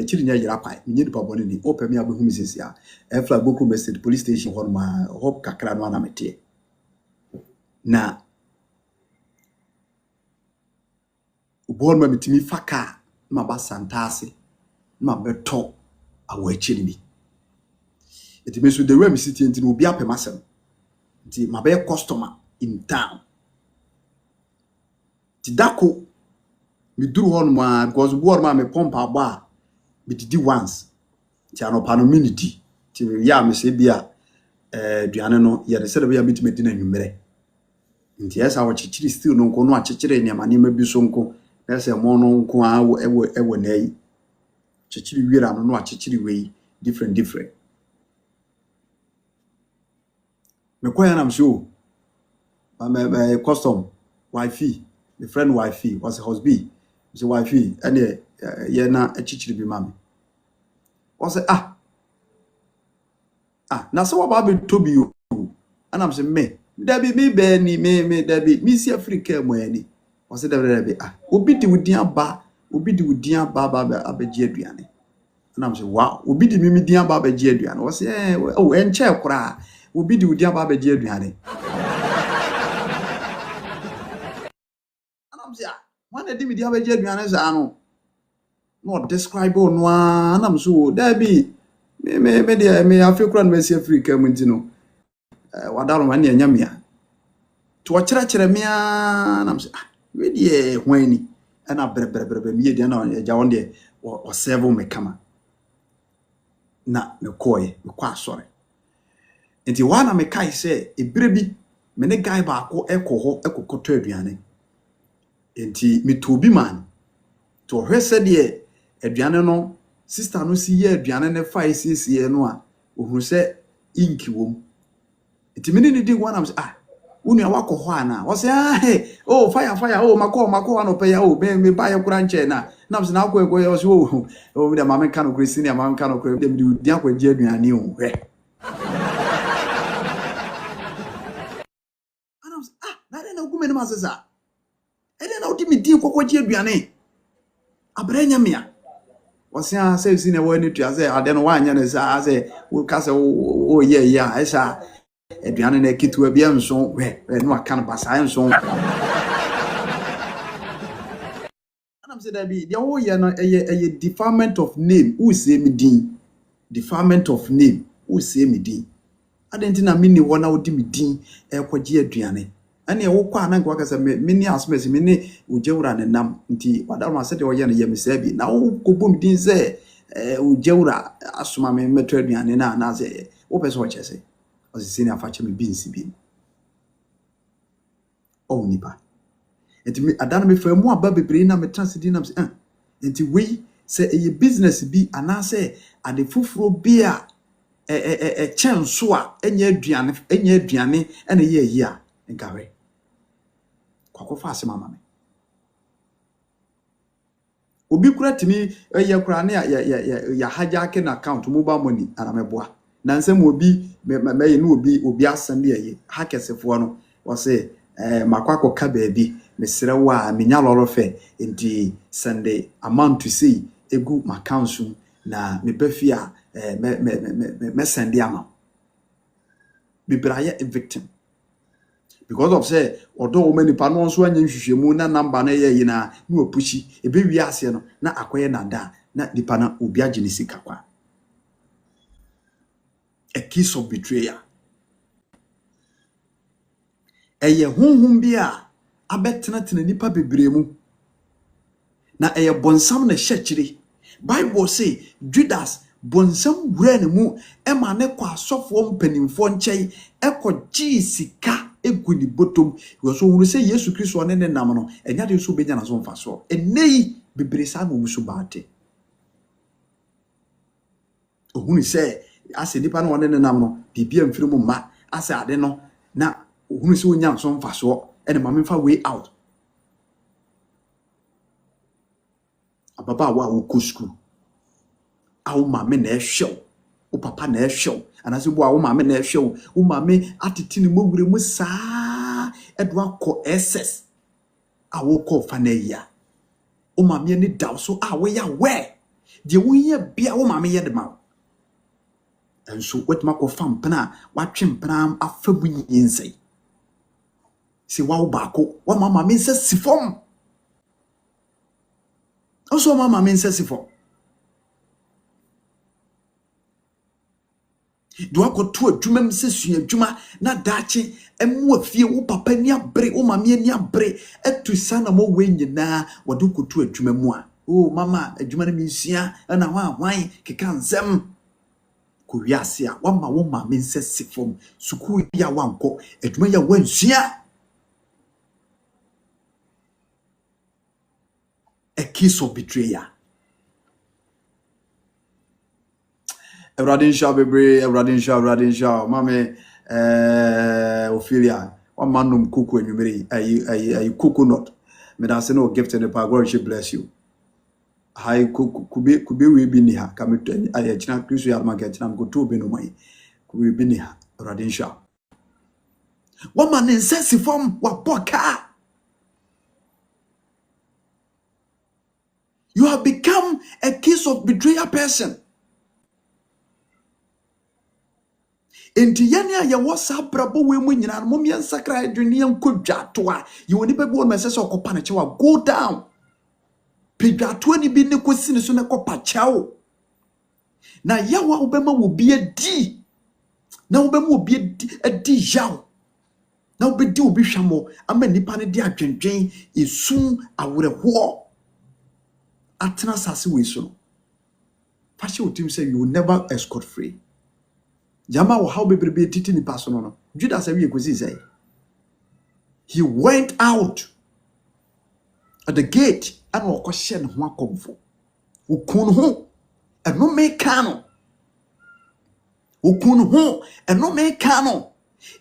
chiri nya yira pai me nipa boni ni open me abehu misisi a fly Buku Estate police station ho ma hop kakra no na mete na ubon ma mitimi faka ma ba santase ma beto awachi ni bi eti me so the way me city enti no obi apemasem enti ma be customer in town ti dako me duru hon ma because board ma me pompa ba me didi once ti anopa no minity ti me ya me se bia duane no ye de se de bia me ti medina nwumere nti esa wo chichiri still no nko no achechire ni amane ma bi so nko na se mo no nko a ewo na yi chichiri wira no achechiri we different me kwaya na msho my custom wifi the friend wifi was a husband so wifi ene ye na achichiri bi mame was na so ba be tobi o ana mse me dabi me be ni me dabi mi si Africa mo ani was dabi obi di wudin aba ba abeji aduane ana mse wow obi di mi din aba abeji aduane was enche kura obi di wudin aba abeji aduane ana mse wana di mi din abeji aduane za no no describe no ana mse dabi me de me Africa no si Africa mo ntino wadaro ma ne nyamia to kire mia na mse we de hwani ana brebre mi de na ja won de o serve me kama na me koye me kwa sore enti wana me kai se ebire bi me ne guy ba ko ekoho ekokoto aduane enti me tobi man to hwese de aduane no sister no si ye aduane ne fa isi no a ohuru se inki wom enti me ne di wana mse unu awako ho ana wo se fire mako no pe ya me ba ye kura nche na mse na akọ ye wo se me de mama kan okre senior mama kan okre de mi di akwaji aduane o hwe ana mse na de na ogume no masesa ede na odi mi di kokwaji aduane abranya mia wo se say senior wo ni tua say ade no wa anya na say wo ka say o ye ya esa eduane na kitu bia nso we no aka no basa nso anam say da bi dia wo ye no eye defilement of name who say me din defilement of name who say me din adenti na me ni wona wodi me din ekwaji aduane ane wo kwa na ngwa kasa me ni asmesi me ni ujewura ne nam nti wadaro ma se de wo ye no ye me say bi na wo kobo me din say ujewura asoma me meto aduane na say wo pese wo chese osisi na afache me binsi bi o nipa enti me adana me famu aba bebre na me transidi na me enti we se eye business bi anase ade fufuro bi a chenso a enye aduane ene ye yi a nkawe kwakofa asema mama obi kura timi eye kura ne ya haja ke na account mobile money ana meboa na nsem obi me no obi asem ye hakesefo no wo se makwako ka baabi mesere wa menya loro fe enti Sunday amount to say egu my council na me bafia me send ama be braye a victim because of say odo wo mani pa no so anya nhwehwemu na number na ye yina na opuchi ebe wi ase no na akoye na da na dipa na obi agene sika kwa a kiss of betrayal eye honhom bia abetena nipa bebremu na eye bonsam na hyekire Bible say Judas bonsam wura ne mu ema ne kwa asofo mpanimfo nkyai ekogi sika egu ni bottom so hunu say Yesu Kristo ne nam no enya de so benya na so mfa so enei bebre sa no musu baate ohunu say ase nipa no ne nam no bibia mfiri mu ma ase ade no na ohunu say onya so mfa so ene ma memfa way out ababa wa wo kusku awu mame na ehwew o papa na ehwew anase bo awu mame na ehwew o mame atitini mogure mu saa edo akọ SS awu ko fa na ya o mame ni daw so awu ya we de wo ye bia wo mame ye de ma enso wetima ko fam pana watwempena afabu nyinsei si wa ba ko wa mama me se sifom oso mama me se sifom do akoto adwuma msesu adwuma na dache emu afie wo papa ni abre wo mama ni abre etu sana mo we nyina wode koto adwuma mu a o mama adwuma na minsia na hwan keka nsem ko wiase a wama wo mama nsesi fom suku ya wanko adwuma ya wansua a kiss of betrayal. Radin Shaw, Mame Ophelia, one manum cuckoo and you marry a coconut. Medicine no gift and the power, she bless you. I could be we be near coming to a china Christian market and go to Benumai. Could we be near Radin Shaw? One man in sexy form, what boka. You have become a case of betrayal person. Enti yania ya wasa brabo we mu nyina mo me nsakra adwene yankodwa to a ye woni be bo mese se okopa na chewa go down pedwa to ni bi ne kosi ne so ne kopa chewo na yawa obema wo bi adi na obema wo bi adi yaw na obedi obi hwamo ama nipa ne di adwendwen esun awereho atena sase we so fashe otim say you will never escort free. Jama wo how bebrebe titi ni paso no Judas awie kosi say he went out at the gate and wo kohye ne ho akomfo wo kun ho eno me kano wo kun ho eno me kano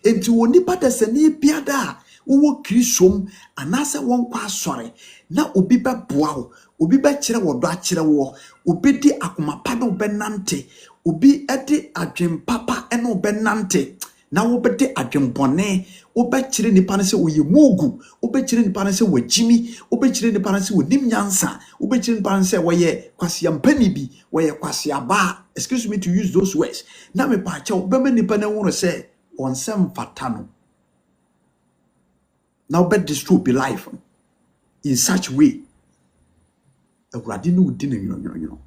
enti wo nipa desani biada wo krisom anase won kwa asore na obi beboa wo obi be kire wo do akire wo obi di akomapa do benante obi edi adwen papa eno benante na wo bede adwen bone wo be kire nipa ne se oyemugu wo be kire nipa ne se wajimi wo be kire nipa ne se wonim nyansa wo be kire nipa ne se woye kwase ampani bi woye kwase aba excuse me to use those words na me pa che wo be nipa ne woro se onsem fatano now bet destroy life in such way awurade no udi na you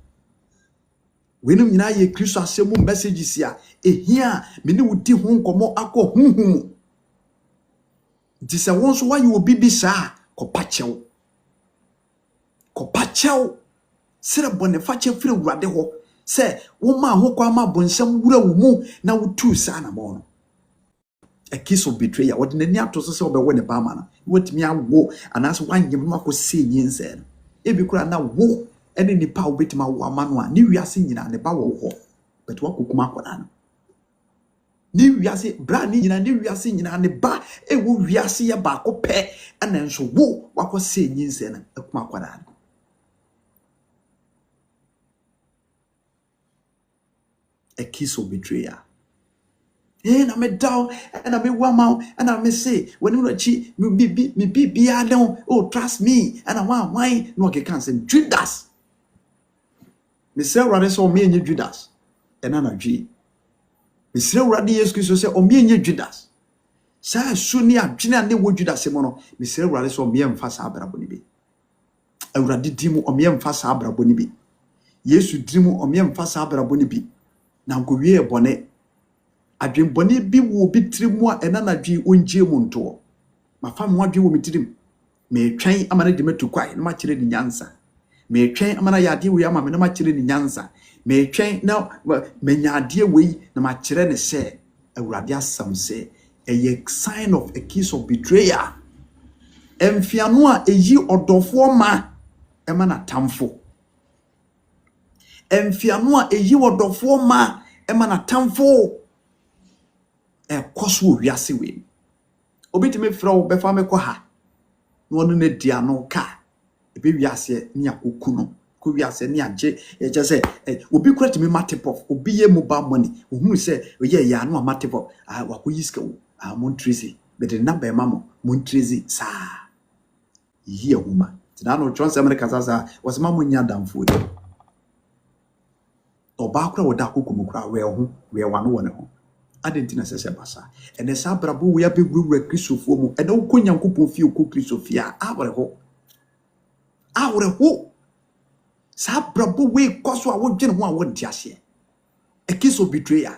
wenum nyina ye Kristo asemu messages ya ehia me ne udi ho nkomo akọ hunhum nti se won so waye obi bi saa kopachew sere bone fache fire awurade ho se wo ma ho kwa ma bonsam wura wo mu na wutu saa na mo no a kiss of betrayal what nani atoso se obewo ne ba ma na wotimi awo anaso wanyem no akose nyinse ebi kura na wo ene nipa obetima wo amano a ni wiase nyina ne ba wo ho but wakokuma akoda no ni wiase bra ni nyina ni wiase nyina ne ba wo wiase ye ba ko pe ana nso wo wakose nyinse na akuma akoda no a kiss of betrayal. And I'm a down and I'm a woman and I'm a say when you chi me be alone. Oh, trust me, and I want why no can say Judas. Mr. Radin saw me and you Judas, and Anna G. Mr. Radin excuse say, oh, me and you Judas. Sa Sunia, Gina, and they would Judas Simono. Mr. Radin saw me and Fasa Brabonibi. I would dimu or me and Fasa Brabonibi. Yes, you dream or me and Fasa Brabonibi. Now go ye bonnet. Adwen bone bi wo bitrimu a ena nadwe onje mu nto ma fam wadwe wo mitrim me twen amana de metu kwai na ma kire ni nyansa me twen amana yade we ama me na ma kire ni nyansa me twen na me nyaade we na ma kire ne se awurade asam se a sign of a kiss of betrayal. Emfiano a eyi odofo ma emana tamfo. Emfiano a eyi odofo ma emana tamfo. Koso wiase we. Obitime frɛ wo befa me kɔ ha. No no ne dia no ka. Ebe wiase ni akoku no. Ko wiase ni age e je se obi kura timi matipop. Obi ye mobile money. Ohunu se oye ya no matipop. Wakoyi sika wo. Montrezi. But the number mamo montrezi sa. Yi ahuma. Tina no John America sa was mamo nya damfo de. Oba kura woda akoku mu kura we ho we wano wone ho. Adentina sese basa ene sa brabo we abegwura kristofo mu ene wo nyankopon fi okọ kristofia awre ho sa brabo we koso a wo dwene ho a wo diase a kiss of betrayal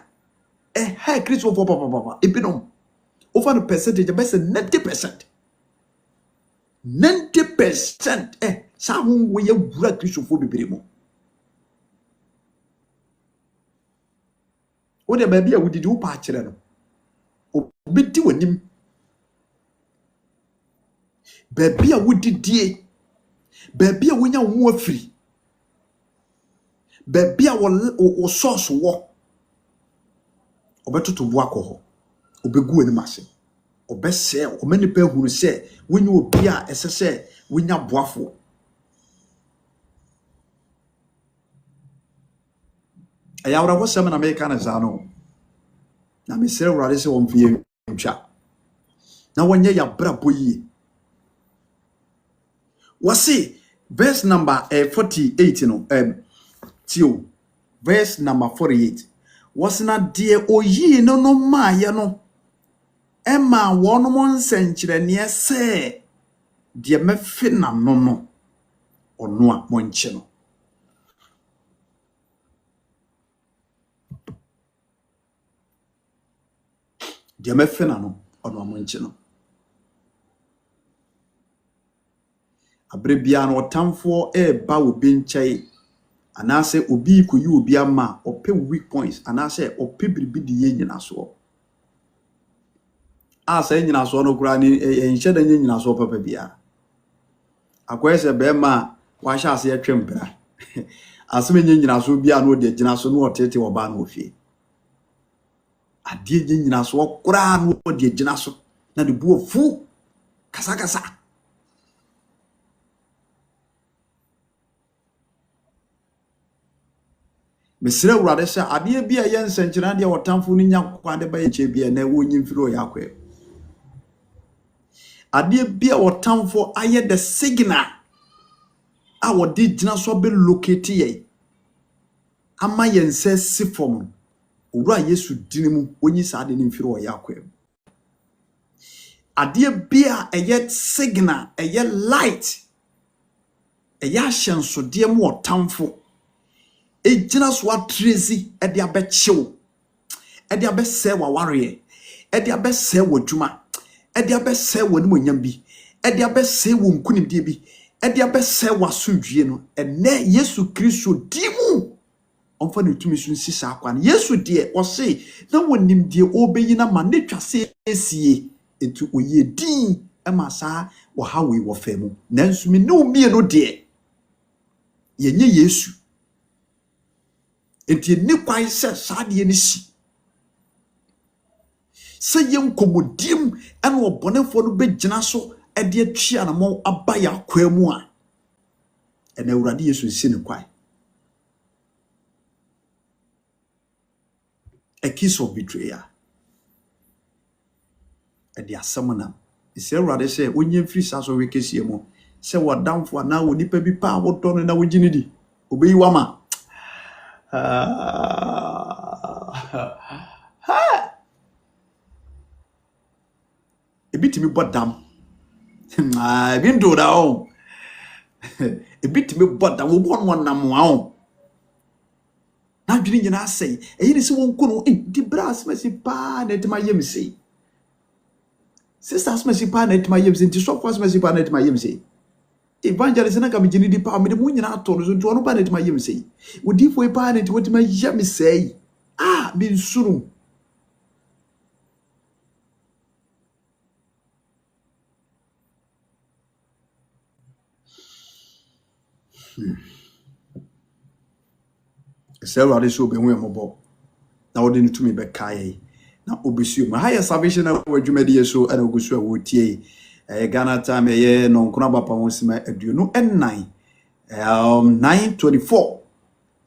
hey kristofo papa ebinom over the percentage best 90% sa ho we yewura kristofo bibire mu. Ode baby a wudidi wo pa akere no obedi wanim baby a wudidie baby a wonya wo afiri baby a wo source wo obetoto bo akọ obegu ani mase obese o manipa huru se wonya obi a esese wonya boafo. Ayawra wo sem na America na zano na me sere wurade se won fie ntwa na wonye ya brabo yi wasi verse number 48 no tio verse number 48 wasna de oyi no no maaye no ema wono mo nsenkyere ne se de mefe na no ono a monche no. De mefena no ono amonche no abrebia no otamfo ba obi nchai anase obi koyi obi ama ope weak points anase ope biribi de ye nyina so asa nyina so no kura ni enhye da nyina so papa bia akwese be ma wa hya ase atwempra aseme nyina so bia no de gyina so no otete oba no ofie adie nyina so kura no de gyina so na de buo fu kasa mesire wurade se adie bia ye nsenkyera de wotamfo ni nya kwade ba ye che bia na wo nyimfiro yakwe adie bia wotamfo aye the signal a wo de gyina so be locate ye ama ye nse sifom owura Yesu dinimu onyi saade ni mfiro yakwe adie bia eye signal eye light eye ahyenso de mu wotamfo ejina so atrezi e de abechew e de abese wa ware e de abese wa dwuma e de abese wa nimonyam bi e de abese wa nkunimdie bi e de abese wa sundwie no ene Yesu Kristo dimu onfa ne tumi so nsisa akwa Yesu de o se na wonim de obeyina ma ne twase esie etu oye din e ma sa wo hawe wo famu nanso me ne omie no de yenye Yesu enti ni kwai se saade ni si se yen komodim ene obonefo no begina so e de atwia na mo abaya kwamu a ene Awurade Yesu si ne kwai a kiss of betrayal e de asamana ise Awurade se onye mfiri saso wekesie mo se wodamfo na wonipa bi pa wodo no na wogini di obeyi wama ebitimi bodam ebi ndo da o ebitimi bodam wo bon wonam wa na dwiri nyina asai eyiri se won kono di bras masi pa na etima yemse sisters masi pa na etima yemse nti sofas masi pa na etima yemse evangelist na ka mjini di pa me de mu nyina ato no so nti ono pa na etima yemse odi foi pa na nti wotima yemse bi nsuru Say Radi so be mobo. Na wode no tumi be kai. Na obesu ma higher salvation na wadwumadi so ana ogusu a wotie. Ghana time ye no nkuna bapa wonsima aduonu ennan. 9:24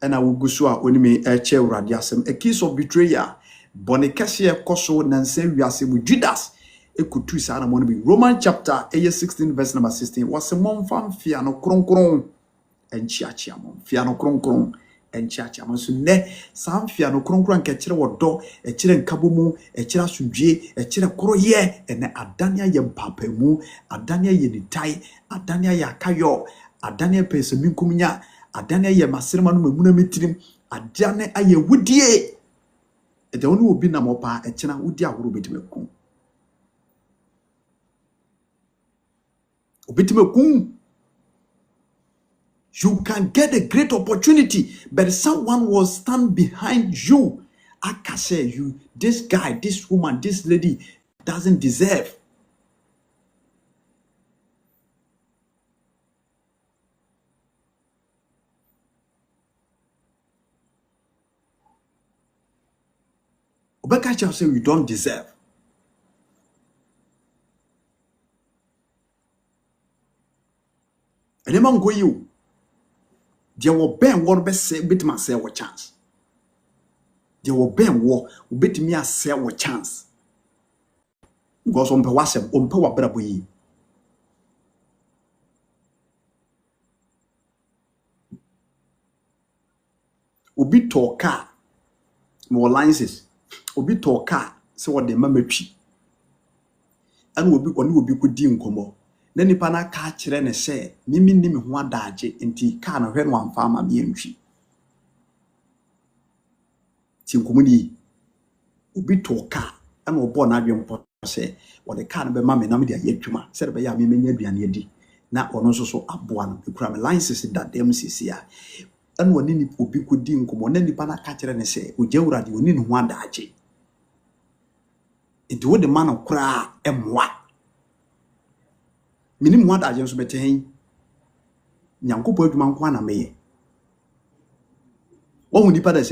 and I will go so when me eche urade asem a case of betrayal bonekase koso nanse wiase with Judas ekutu sa na mo be Roman chapter 16 verse number 16 was mon fam fia no kronkron enchiachia mon fia no kronkron enchiachia mon so ne sam fia no kronkron ka kire wodo e kire nkabomu e kire asudwe e kire koroye ene adania ye mpapamu adania ye nitai adania ya kayo adania pese minkumnya adane ye maserema no mamuna metirim adane aye wudie ede wonu obi na mopa ekena wudi ahoro betimeku obetimeku. You can get a great opportunity, but someone will stand behind you. I can say you, this guy, this woman, this lady doesn't deserve. Obeka say you don't deserve. And then go you. There will be one best say bit myself a chance. There will be war bit me a sell a chance. Because on pewasem on power brabo yi. Obi to car more licenses. Obi to car so what the mametwi. And obi could di nkomo. Na nipa na ka kire ne se mimi nimi ho adage enti ka na hwe no amfa ma me ntwi ti nkomuni obi to ka ana obo na adwempo se wo de ka na be ma me na me de ayadwuma se de be ya me menya aduane adi na ono so so aboa no ekura me license that dem sisi a ana woni ni obi kodi nkomo na nipa na ka kire ne se ojewura de woni ne ho adage enti wo de ma no kura emwa minim wada ajen so beten nyankopo adwuma nko na meye wo nipa da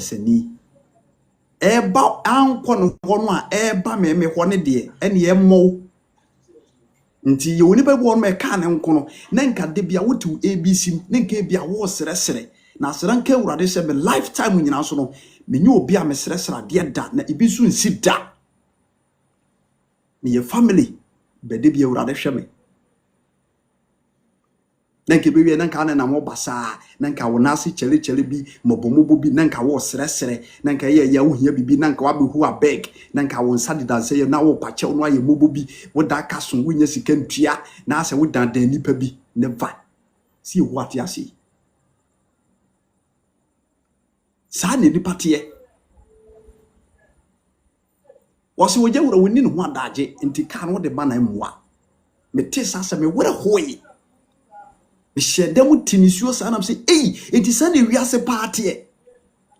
sani eba anko no ho no a eba me ho ne de ene ye mo nti ye woni ba bo no me ka ne nko no na nka de bia wotu abc ne nka bia wo sere na sere nka urade se me lifetime nyina so no menye obi a me sere de da na ebi so nsi da me ye family bede bia urade hweme nanka bewie nanka na mo basa nanka wo nase chele bi mobomobo bi nanka wo sere nanka ye wo hia bibi nanka wa behu abeg nanka wo nsade danse ye na wo pache no aye mobo bi wo da ka so wo nya sika ntua na ase wo dan nipa bi never see what you see sa ne nipa tie wose wo jawura woni ne ho adaje enti ka no de ba na mwa mete sasa me wore hoyi me shedam tinisuo sa na say enti sa ne wiase party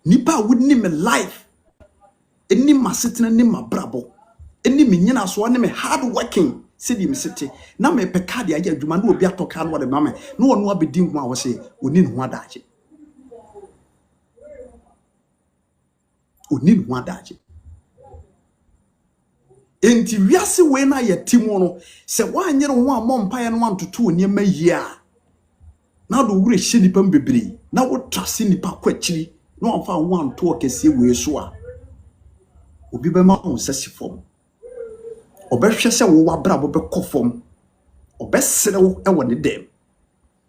nipa woni me life eni masetena ni mabrabo eni me nyina so ne me hard working sedi me sete na me peka de aya adwuma na obi atoka no de mama na wono abedi nko a wo say oni ne ho adaje oni ne ho adaje enti wiase we na ye timo no se wanyere ho amọ mpaye no antoto oniema yia na do wure hye nipa mbebere na wo trase nipa kwachiri na amfa ho anto okese we so a obi be ma ho sesi fom obehwe se wo wabra bo be kofom obesere wo e wo ne dem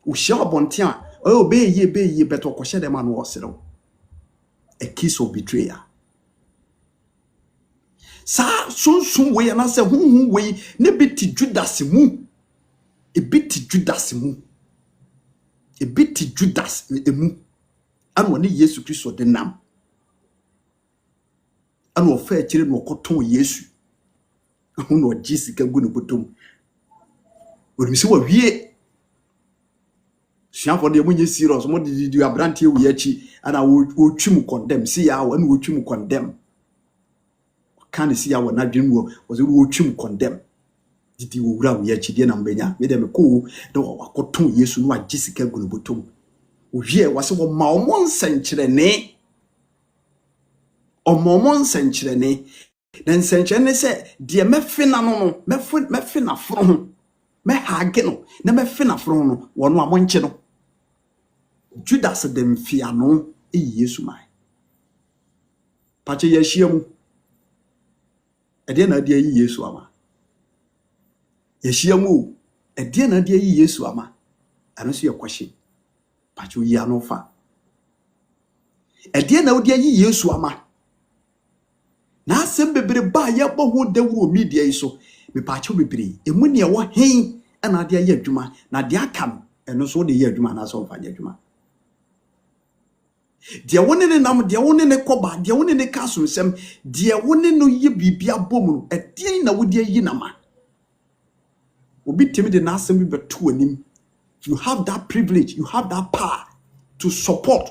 wo hye abonte a be ye beto kwhye dem an wo sere a kiss of betrayal sa sunsun we na se hunhun we ne biti Judas mu e biti Judas mu e biti Judas emu anu ne Yesu Kristo de nam anu ofa akire no koton Yesu anu no jisika gu no botom odimisi wa wie siafo de munye serious mo di abrantie we achi ana wo twim condemn si ya anu wo twim condemn can see our not dream was you twim condemn didi wo wura wo ya chidie na mbenya me dem ko de wakoton Yesu no agye sika gu no botom ohwie wase wo ma omo nsenkyerene na nsenkyerene se de mefe na no mefe na foro ho me hage no na mefe na foro no wono amonche no Judas dem fia no Yesu mai pache yeshia mu ede na de Yesu ama yeshia mu ede na de Yesu ama ano so yekwahye pache yi anofa ede na odi Yesu ama na asem bebre ba ye bo ho dawuro media yi so me pache bebre emu ne wo hen na ade ye adwuma na de aka eno so de ye adwuma na so fa ye adwuma dia woni ne nam dia woni ne koba dia woni ne kaso sem dia woni no ye bibia bom no ede na wodi yi nama obi temi de na asem bi beto anim. You have that privilege, you have that power to support,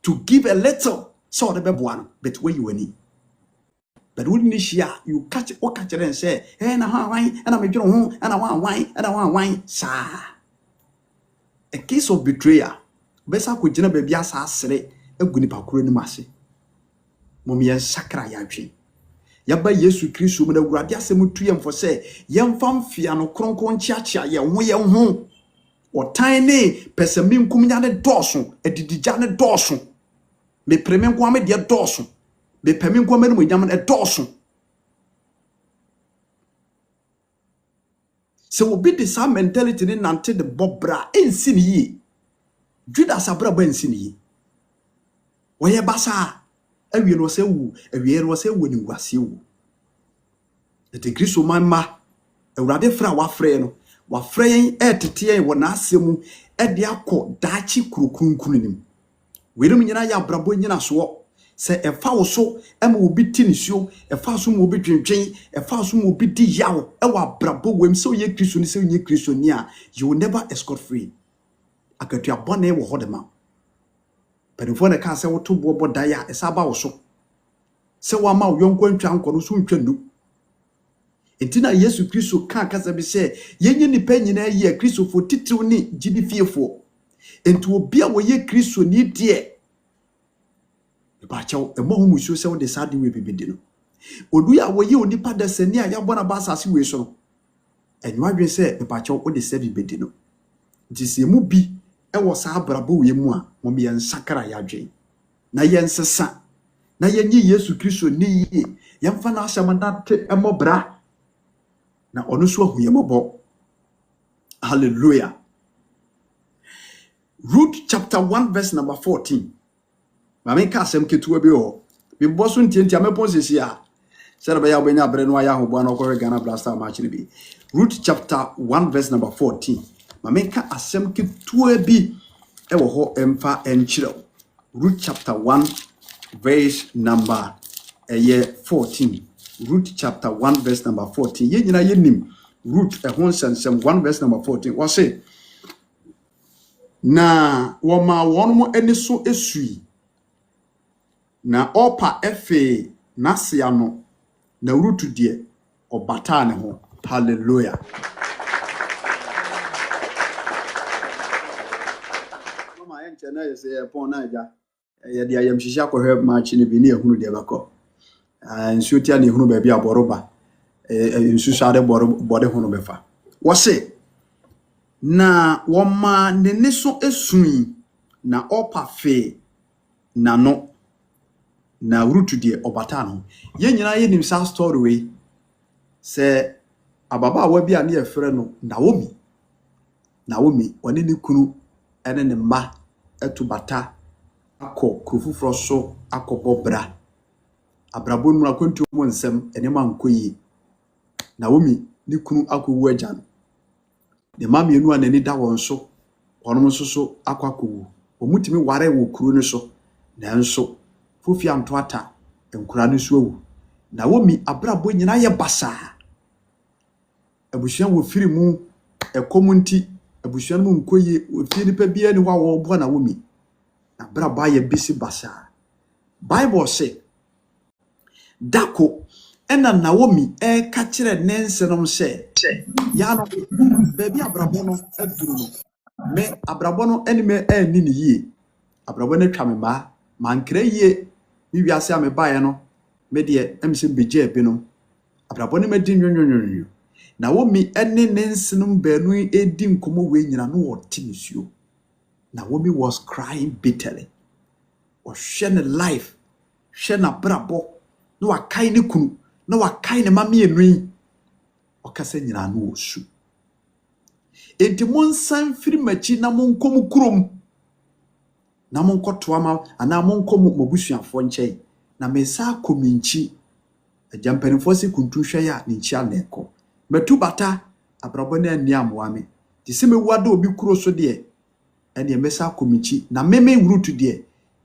to give a little so the beboano but where you any but wouldn't share you catch it or catch it and say hey na wine and I'm a home and I want wine sir. A case of betrayal besa ko gina baby asa asere aguni pakuro ni mase momi yan sakra ya twi yaba Yesu Kristo mu na wurade asem tuyem for say yemfam fia no kronkron chiachia ye ho otan ne pesamin kumnya ne doso edidija ne doso me premen kwa me de doso me pemin kwa me no nyam ne doso so obi de sa mentality ne nante de bobra ensi ni yi Judas abra ba ensi ni yi woye basa awie no se wu awie no se wu ni wase wu de Kristo manma awurade fra wa frɛ no wa frɛ etete wo na asemu de akɔ daachi kurukunkunu nim werum nyina ya brabo nyina so se efa wo so ema obi tinisuo efa so mo obi dwendwen efa so mo obi di yawo e wa brabo wem se ye Kristo ni se ye Kristo ni a you will never escort free akatua bone wo hodema pedifo na ka se wo to bo daya esaba wo so se wa ma wo yonko ntwa nkɔ no so ntwandu entina Yesu Kristo ka kasa bi se yenye nipa nyina ye Kristo fo titiw ni gidi fiefo entu obi a wo ye Kristo ni de ba chaw e mo hu musuo se wo de sade we bibidi no odu ya wo ye onipa da sani a ya bona ba asase we so no enwa dwen se e ba chaw wo de se bibidi no dise mu bi e wo sa abrabo we mu a mo me nsakara ya dwen na ye nsesa na ye nyi Yesu Kristo ni ye yemfa na asamanda te emobra na onu so hu yemobo hallelujah. Ruth chapter 1 verse number 14 mame ka asem ketuwa bi ho bi boso ntienti amepon sisi a sere ba ya obenya bre no aya hobo na okore Ghana Blaster match ni bi. Ruth chapter 1 verse number 14 mame ka asem ketuwa bi e wo ho emfa enchire. Ruth chapter 1 verse number 14. Ruth chapter 1 verse number 14 ye nyina ye nim Ruth ehon sensem 1 verse number 14 what say na wo ma won mo eni so esui na opa efe nasia no na Ruth die obata ne ho hallelujah. Mama en chena ye say pon na ja ye de ayam shisha ko he match ni bi ne ehunu de bako nsutia ne ehunu ba bi aboroba nsu sade bode hono befa wo say na woma nene so esui na opa fe na no na Ruth die obata no ye nyina ye nim sa story we se ababa wa bi a ne yefre no Naomi woni ne kunu ene ne ma etubata akọ kurufufro so akọbọbra abrabo nu akontu mo nsem ene ma nkoyi Naomi ne kunu akọwu agya ne ma mienu anani da won so onom so akwakowu omutimi ware wo kuru ne so nanso fofi anto ata enkura ne so awu Naomi abrabo nyina ye basa abusuan wo firi mu ekomunti abusuan mu nkoyi ofie nipa bia ne wo bo Naomi abraba ye bisi basa Bible say dako ena Naomi ka kire nensenom se ya no baby abrabo no aduru no me abrabo no enime ani ne yie abrabo no twa me ma nkra yie bi wiase ame bae no me de emse beje ebinom abrabo no medi nwonwonwonwo Naomi ene nensenom baanu edi nkomo we nyina no wote nsuo Naomi was crying bitterly was sharing life sharing abrabo no wakai ne kunu no wakai ne mame enui okase nyina no osu enti monsan firi machi na monkom kurom na monkoto ama ana monkom mobusuafo nkyɛn na mesa kominchi ajampanifo se kuntuhwe ya ne nchia na ekɔ metu bata abrabo na ani amoame ti se mewuada obi kuro so de ene mesa kominchi na meme wurutu de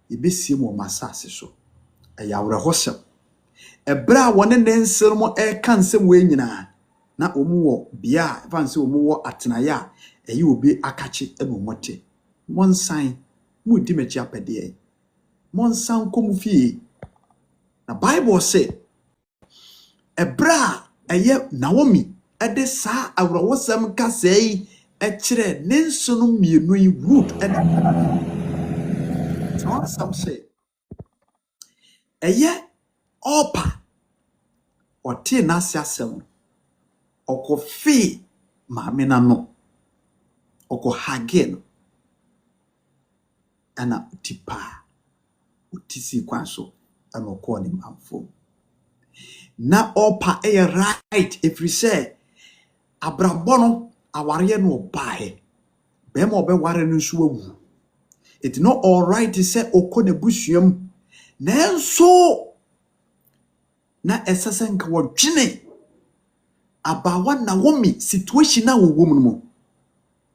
ebesie mo masase so ayawre hosem ebra wone nenser mo kansem we nyina na omuwo bia fanse omuwo atenaya eyi obi akache eno mote monsan mudi mechi apede monsan komufie na Bible say ebra eye Naomi ede sa awrowosem kasei kire nensonu mienu yi root ene some say eye opa ote na asiasem okofi maamena no oko hagen ana tipa utisi kwanso ana oko ni mamfo na opa right if we say abrabono aware no bae be mo be ware no nso awu it not all right to say oko na busuam nanso na esesenka wodwene abawa Naomi situation na wo wom no mo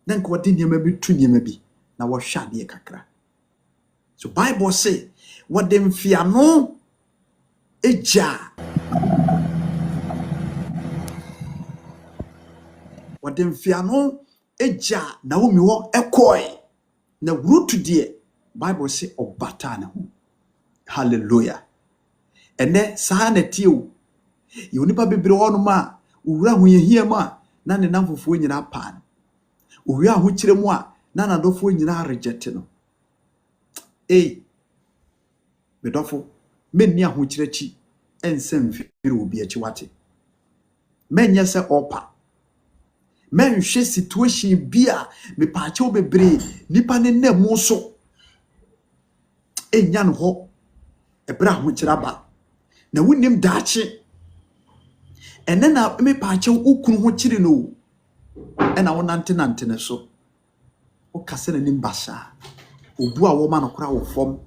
na nka wodi niam bi tu niam bi na wo hwa de kakra so Bible say wode mfiano eja wode mfiano eja Naomi wo ekoi na wurutu de Bible say obata na ho hallelujah ene saa na tio yonipa bebre ho no ma owura ho yehia ma na ne namfofo nyina pan owura ho kire mu a na nadofo nyina reject no bedofo menni ho kire chi ensem firi obi achi wate menye se opa menhwe situation bia me paache obebre nipa ne namu so enya no ho ebra ho kire ba na wonim daache ene na me paache ukunu ho kire no ena wonante ne so o kase na nimbasa obu a wo ma no kora wo fom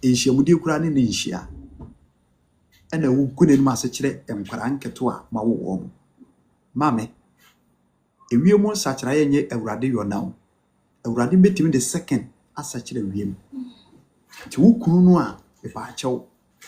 enhyiamudi kora ne nhia ena wo gune no ase kire enkwara nketo a ma wo wo mame ewiemu sachira yenye awurade yonawo awurade betimi the second asachira wiem ti wo kunu no a e paache